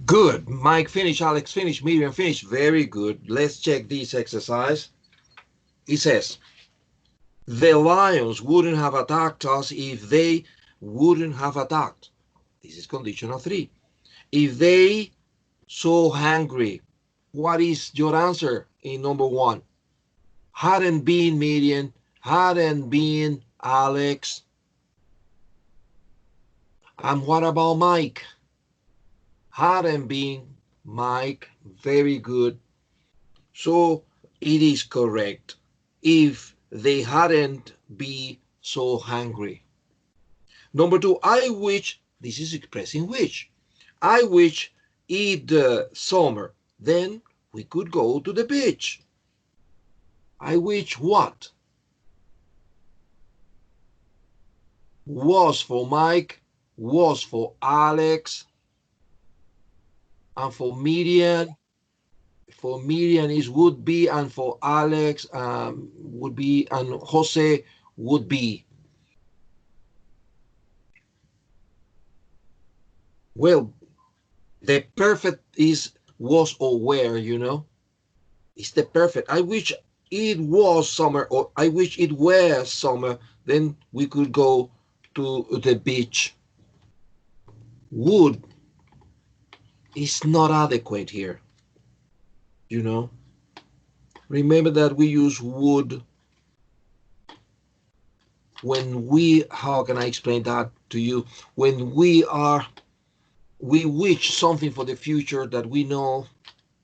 Good. Mike finish, Alex finish, Miriam finish. Very good. Let's check this exercise. It says, the lions wouldn't have attacked us if they wouldn't have attacked. This is conditional 3. If they so hungry, what is your answer in number 1? Hadn't been Miriam, hadn't been Alex. And what about Mike? Hadn't been Mike. Very good. So it is correct. If they hadn't been so hungry. Number 2, I wish, this is expressing wish. I wish it summer. Then we could go to the beach. I wish what? Was for Mike, was for Alex, and for Miriam. For Miriam is would be, and for Alex would be, and Jose would be. Well, the perfect is was or were, you know. It's the perfect. I wish it was summer, or I wish it were summer. Then we could go to the beach. Would is not adequate here. You know, remember that we use would when we, how can I explain that to you? When we wish something for the future that we know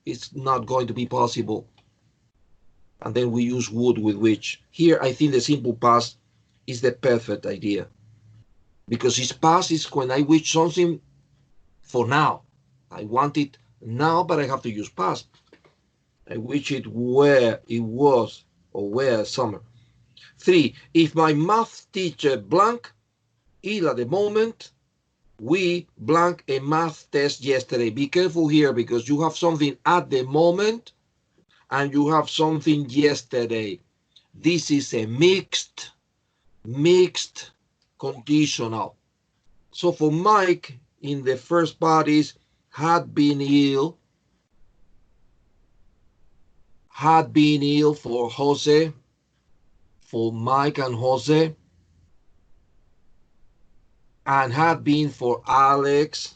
it's not going to be possible. And then we use would with which. Here, I think the simple past is the perfect idea. Because it's past is when I wish something for now. I want it now, but I have to use past. I wish it were, it was, or were summer. 3, if my math teacher blank, ill at the moment, we blank a math test yesterday. Be careful here because you have something at the moment and you have something yesterday. This is a mixed conditional. So for Mike, in the first part is had been ill. Had been ill for Jose, for Mike and Jose, and had been for Alex.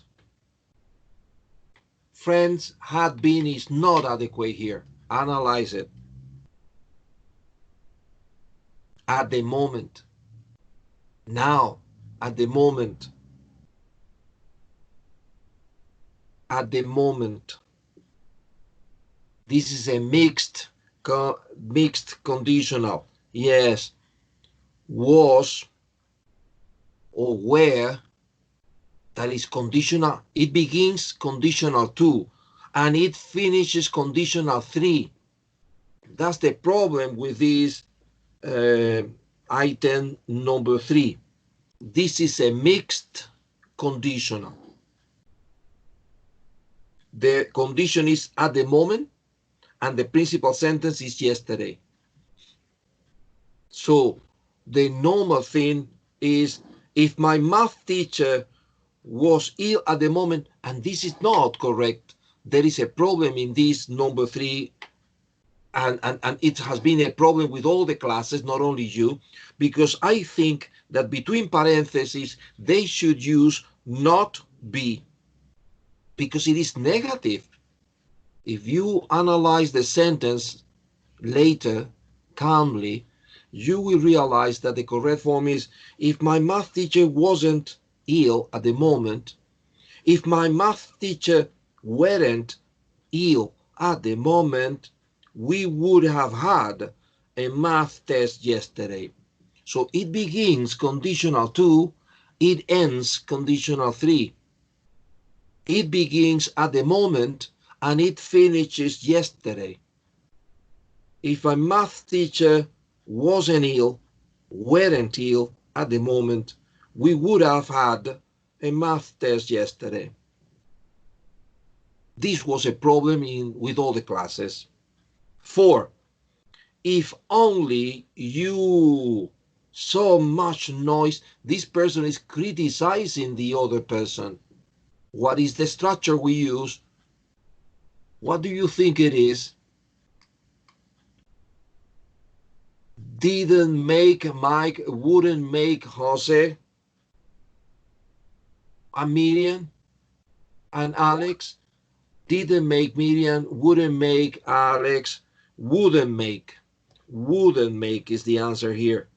Friends, had been is not adequate here. Analyze it. At the moment. Now, at the moment. At the moment. This is a mixed conditional. Yes. Was or were, that is conditional. It begins conditional 2 and it finishes conditional 3. That's the problem with this item number 3. This is a mixed conditional. The condition is at the moment and the principal sentence is yesterday. So the normal thing is if my math teacher was ill at the moment, and this is not correct, there is a problem in this number 3, and it has been a problem with all the classes, not only you, because I think that between parentheses, they should use not be, because it is negative. If you analyze the sentence later, calmly, you will realize that the correct form is, if my math teacher wasn't ill at the moment, if my math teacher weren't ill at the moment, we would have had a math test yesterday. So it begins conditional 2, it ends conditional 3. It begins at the moment and it finishes yesterday. If a math teacher wasn't ill, weren't ill at the moment, we would have had a math test yesterday. This was a problem with all the classes. 4, if only you, so much noise, this person is criticizing the other person. What is the structure we use? What do you think it is? Didn't make Mike, wouldn't make Jose, and Miriam, and Alex. Didn't make Miriam, wouldn't make Alex, wouldn't make. Wouldn't make is the answer here.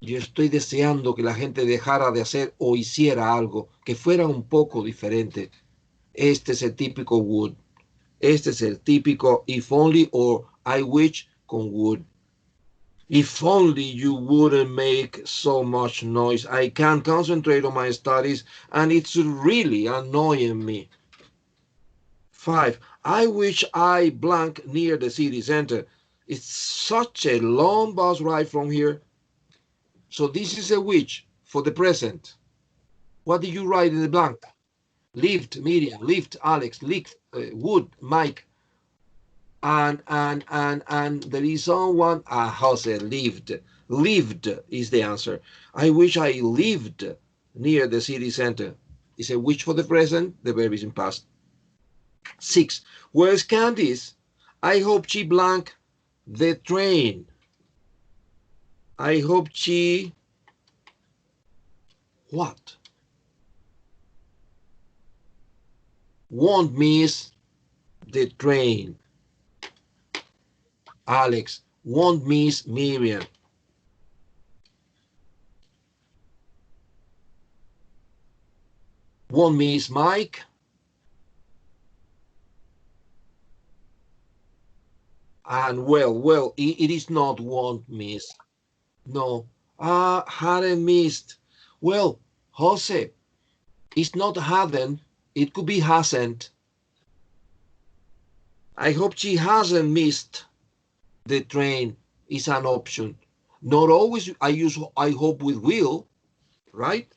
Yo estoy deseando que la gente dejara de hacer o hiciera algo que fuera un poco diferente. Este es el típico would. Este es el típico if only or I wish con would. If only you wouldn't make so much noise. I can't concentrate on my studies and it's really annoying me. 5. I wish I blank near the city center. It's such a long bus ride from here. So this is a which for the present. What did you write in the blank? Lived, Miriam, lived, Alex, lived, would, Mike. And there is someone, Jose, lived. Lived is the answer. I wish I lived near the city center. It's a which for the present, the verb is in past. 6. Where's Candice? I hope she blank the train. I hope she what? Won't miss the train. Alex, won't miss Miriam. Won't miss Mike. And well, it is not won't miss. No, hadn't missed. Well, Jose, it's not hadn't, it could be hasn't. I hope she hasn't missed the train is an option. Not always I use I hope with will, right?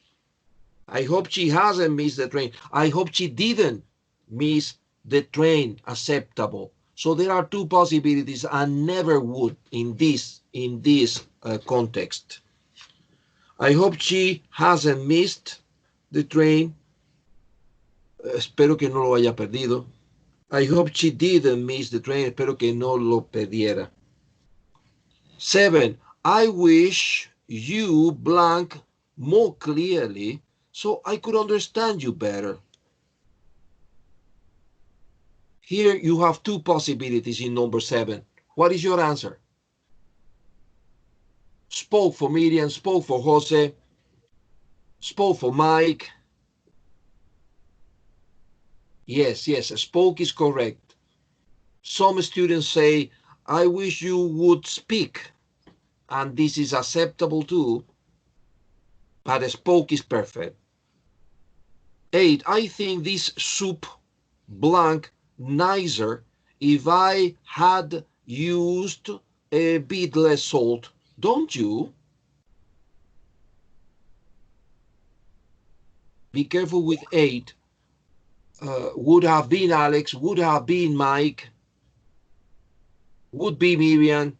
I hope she hasn't missed the train. I hope she didn't miss the train. Acceptable. So there are two possibilities and never would in this context. I hope she hasn't missed the train. Espero que no lo haya perdido. I hope she didn't miss the train. Espero que no lo perdiera. 7. I wish you blank more clearly so I could understand you better. Here you have two possibilities in number 7. What is your answer? Spoke for Miriam, spoke for Jose, spoke for Mike. Yes, spoke is correct. Some students say, I wish you would speak, and this is acceptable too, but spoke is perfect. 8, I think this soup blank nicer if I had used a bit less salt, don't you? Be careful with 8. Would have been Alex, would have been Mike, would be Miriam,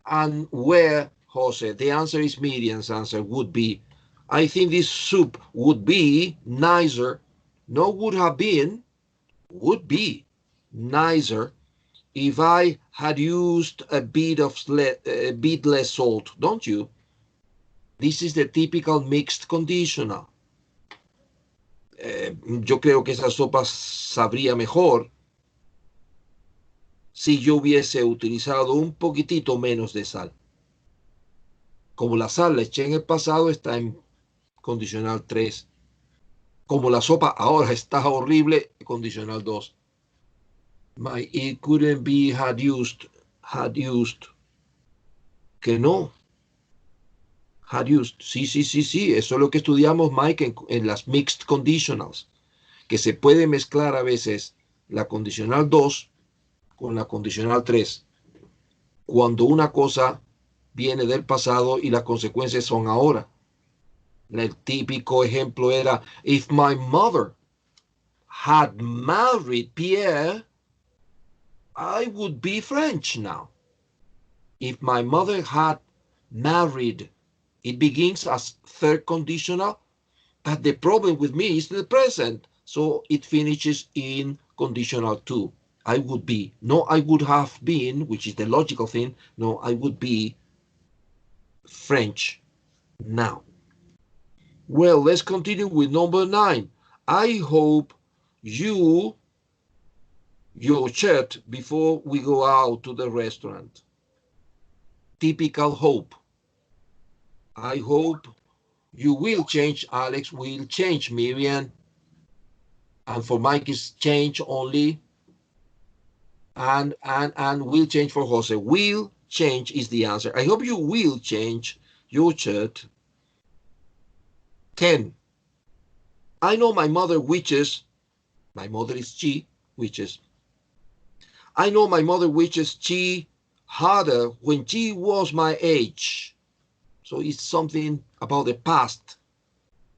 and where Jose? The answer is Miriam's answer, would be. I think this soup would be nicer, no would have been, would be nicer if I had used a bit less salt, don't you? This is the typical mixed conditional. Yo creo que esa sopa sabría mejor si yo hubiese utilizado un poquitito menos de sal. Como la sal la eché en el pasado, está en condicional 3. Como la sopa ahora está horrible, condicional 2. It couldn't be had used. Que no. Had used. Sí. Eso es lo que estudiamos, Mike, en las mixed conditionals. Que se puede mezclar a veces la condicional 2 con la condicional 3. Cuando una cosa viene del pasado y las consecuencias son ahora. El típico ejemplo era, if my mother had married Pierre, I would be French now. If my mother had married, it begins as third conditional, But the problem with me is the present. So it finishes in conditional 2. I would be. No, I would have been, which is the logical thing. No, I would be French now. Well, let's continue with number 9. I hope your shirt before we go out to the restaurant. Typical hope. I hope you will change, Alex will change, Miriam. And for Mike is change only. And will change for Jose. Will change is the answer. I hope you will change your shirt. 10. I know my mother wishes, my mother is she, wishes. I know my mother wishes she harder when she was my age. So it's something about the past.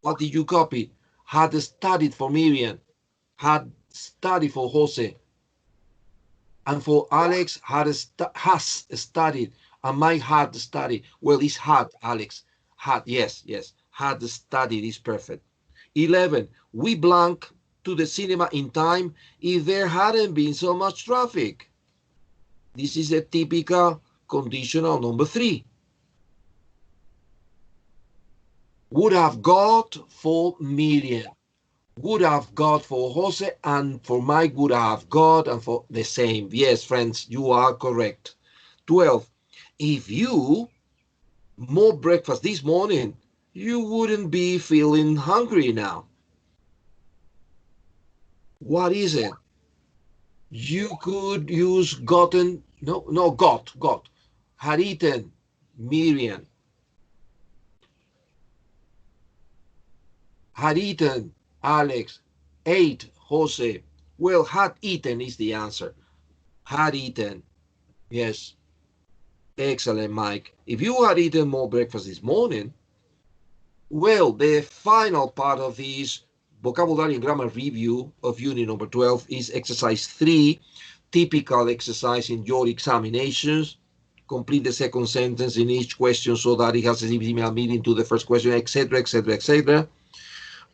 What did you copy? Had studied for Miriam, had studied for Jose, and for Alex has studied, and Mike had studied. Well, it's had, Alex. Had, yes, had studied is perfect. 11. We blank to the cinema in time if there hadn't been so much traffic. This is a typical conditional number 3. Would have got for Miriam. Would have got for Jose, and for Mike would have got, and for the same. Yes, friends, you are correct. 12. If you more breakfast this morning, you wouldn't be feeling hungry now. What is it? You could use gotten, got. Had eaten, Miriam. Had eaten, Alex. Ate, Jose. Well, had eaten is the answer. Had eaten. Yes. Excellent, Mike. If you had eaten more breakfast this morning, well, the final part of this vocabulary and grammar review of unit number 12 is exercise 3, typical exercise in your examinations. Complete the second sentence in each question so that it has a similar meaning to the first question, etc., etc., etc.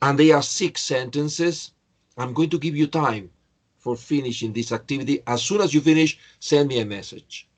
And they are 6 sentences. I'm going to give you time for finishing this activity. As soon as you finish, send me a message.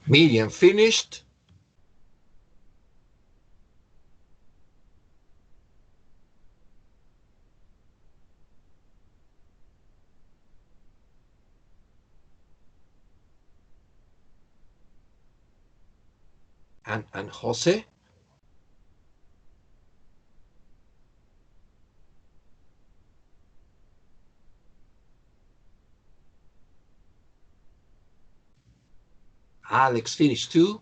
Miriam finished. And Jose? Alex finished too.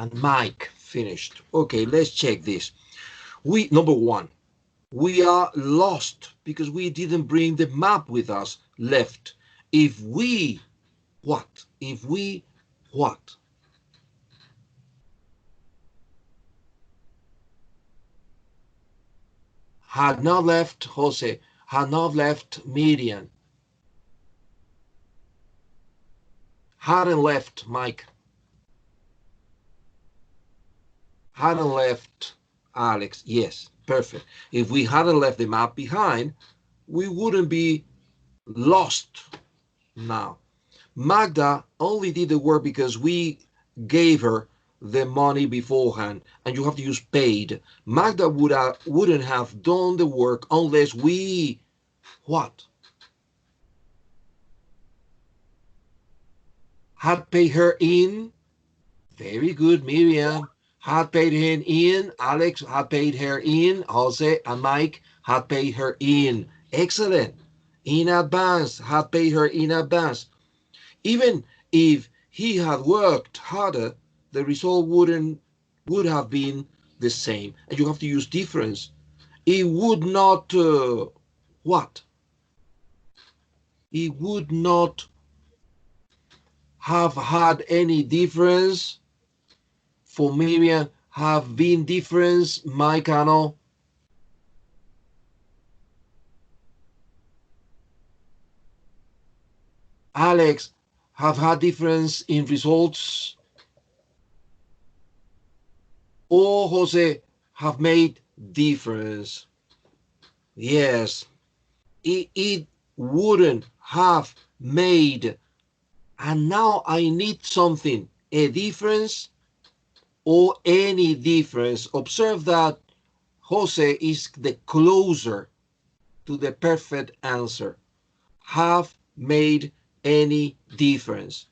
And Mike finished. Okay, let's check this. Number one, we are lost because we didn't bring the map with us. Left. If we, what? If we, what? Had not left Jose, had not left Miriam, hadn't left Mike, hadn't left Alex. Yes, perfect. If we hadn't left the map behind, we wouldn't be lost now. Magda only did the work because we gave her the money beforehand, and you have to use paid. Magda wouldn't have done the work unless we, what? Had paid her in. Very good, Miriam. Had paid her in. Alex had paid her in. Jose and Mike had paid her in. Excellent. In advance. Had paid her in advance. Even if he had worked harder, the result would have been the same. And you have to use difference. It would not, what? It would not have had any difference for Miriam, have been difference, Mike Ano. Alex, have had difference in results. Or Jose, have made difference. Yes, it wouldn't have made. And now I need something, a difference or any difference. Observe that Jose is the closer to the perfect answer. Have made any difference.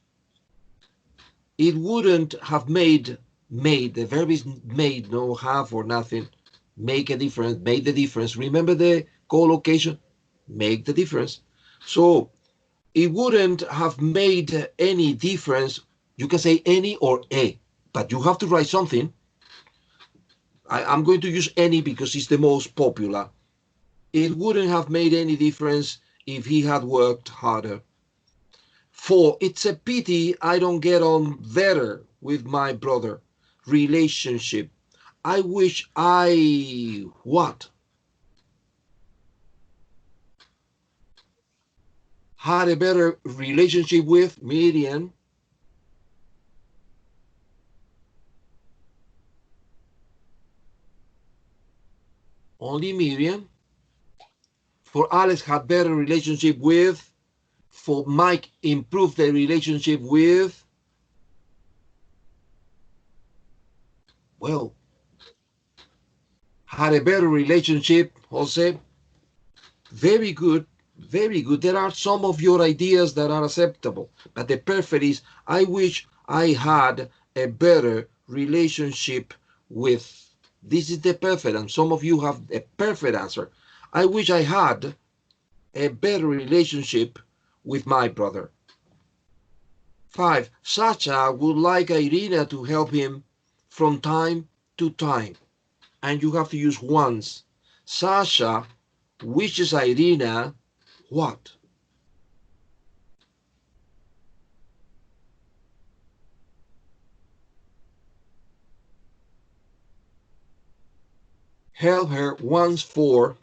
It wouldn't have made. The verb is made, no have or nothing. Make a difference, make the difference. Remember the collocation? Make the difference. So it wouldn't have made any difference. You can say any or a, but you have to write something. I'm going to use any because it's the most popular. It wouldn't have made any difference if he had worked harder. 4, it's a pity I don't get on better with my brother. Relationship. I wish I, what? Had a better relationship with Miriam. Only Miriam. For Alex, had better relationship with. For Mike, improved the relationship with. Well, had a better relationship, Jose. Very good, very good. There are some of your ideas that are acceptable, but the perfect is, I wish I had a better relationship with. This is the perfect, and some of you have a perfect answer. I wish I had a better relationship with my brother. 5, Sacha would like Irina to help him from time to time. And you have to use once. Sasha wishes Irina what? help her once for,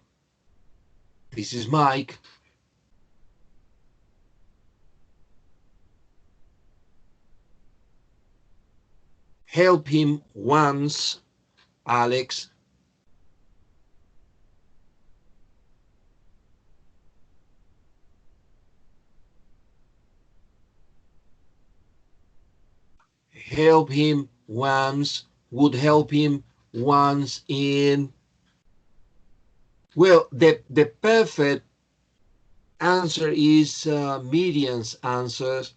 this is Mike, help him once, Alex. Help him once, would help him once in. Well, the perfect answer is Miriam's answers,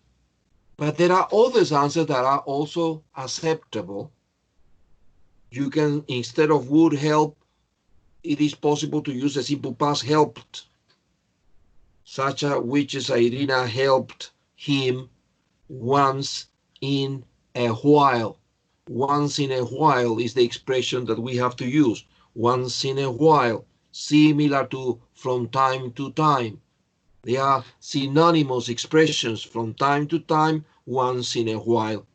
but there are others answers that are also acceptable. You can, instead of would help, it is possible to use the simple past helped, such as which is Irina helped him once in a while. Once in a while is the expression that we have to use. Once in a while, similar to from time to time. They are synonymous expressions from time to time, once in a while.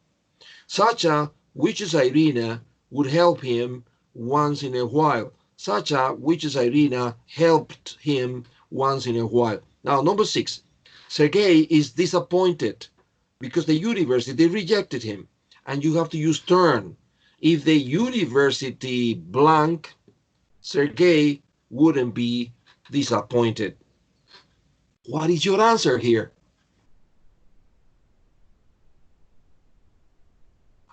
Such a which is Irina would help him once in a while. Such a which is Irina helped him once in a while. Now, number 6, Sergei is disappointed because the university rejected him, and you have to use turn. If the university blank, Sergei wouldn't be disappointed. What is your answer here?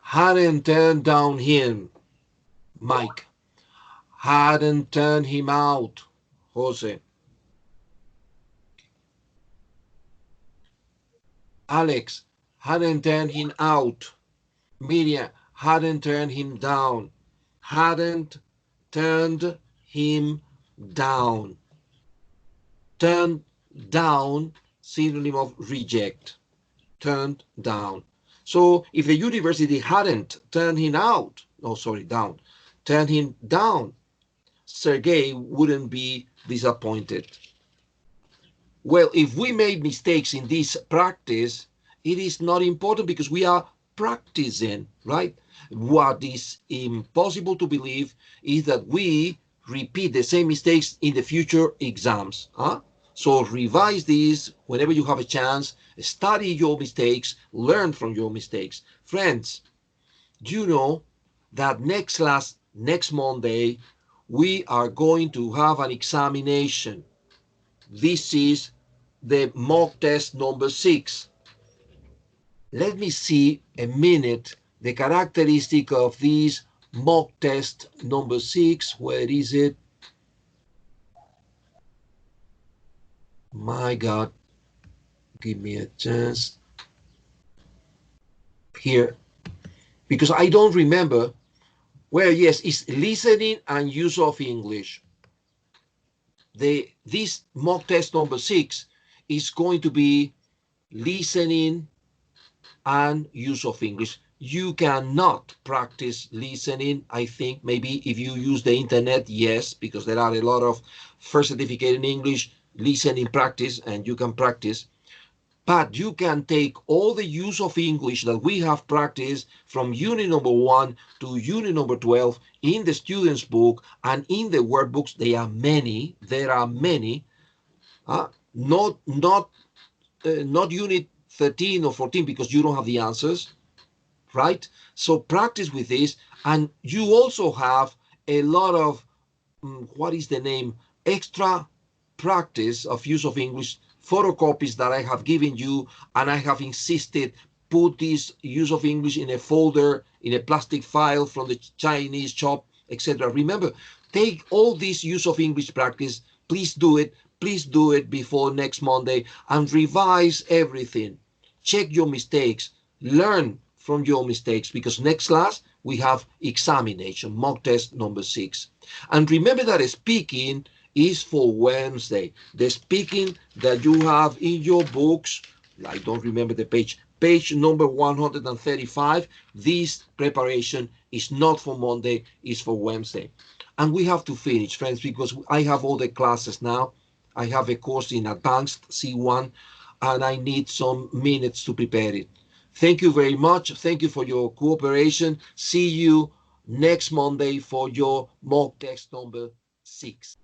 Hadn't turned down him, Mike. Hadn't turned him out, Jose. Alex, hadn't turned him out. Miriam, hadn't turned him down. Hadn't turned him down. Turned down, synonym of reject. Turned down. So if the university hadn't turned him out, down, turned him down, Sergei wouldn't be disappointed. Well, if we made mistakes in this practice, it is not important because we are practicing, right? What is impossible to believe is that we repeat the same mistakes in the future exams. So revise this whenever you have a chance, study your mistakes, learn from your mistakes. Friends, do you know that next class, next Monday, we are going to have an examination. This is the mock test number 6. Let me see a minute the characteristic of this mock test number 6. Where is it? My God, give me a chance. Here, because I don't remember. Well, yes, it's listening and use of English. This mock test number 6 is going to be listening and use of English. You cannot practice listening, I think, maybe if you use the internet, yes, because there are a lot of first certificate in English listening practice, and you can practice. But you can take all the use of English that we have practiced from unit number 1 to unit number 12 in the student's book and in the workbooks. There are many. Not unit 13 or 14 because you don't have the answers, right? So practice with this, and you also have a lot of extra practice of use of English photocopies that I have given you, and I have insisted put this use of English in a folder, in a plastic file from the Chinese shop, etc. Remember, take all this use of English practice. Please do it before next Monday, and revise everything. Check your mistakes, learn from your mistakes, because next class we have examination, mock test number 6. And remember that speaking is for Wednesday. The speaking that you have in your books, I don't remember the page number 135, this preparation is not for Monday, it's for Wednesday. And we have to finish, friends, because I have all the classes now. I have a course in advanced C1, and I need some minutes to prepare it. Thank you very much. Thank you for your cooperation. See you next Monday for your mock test number 6.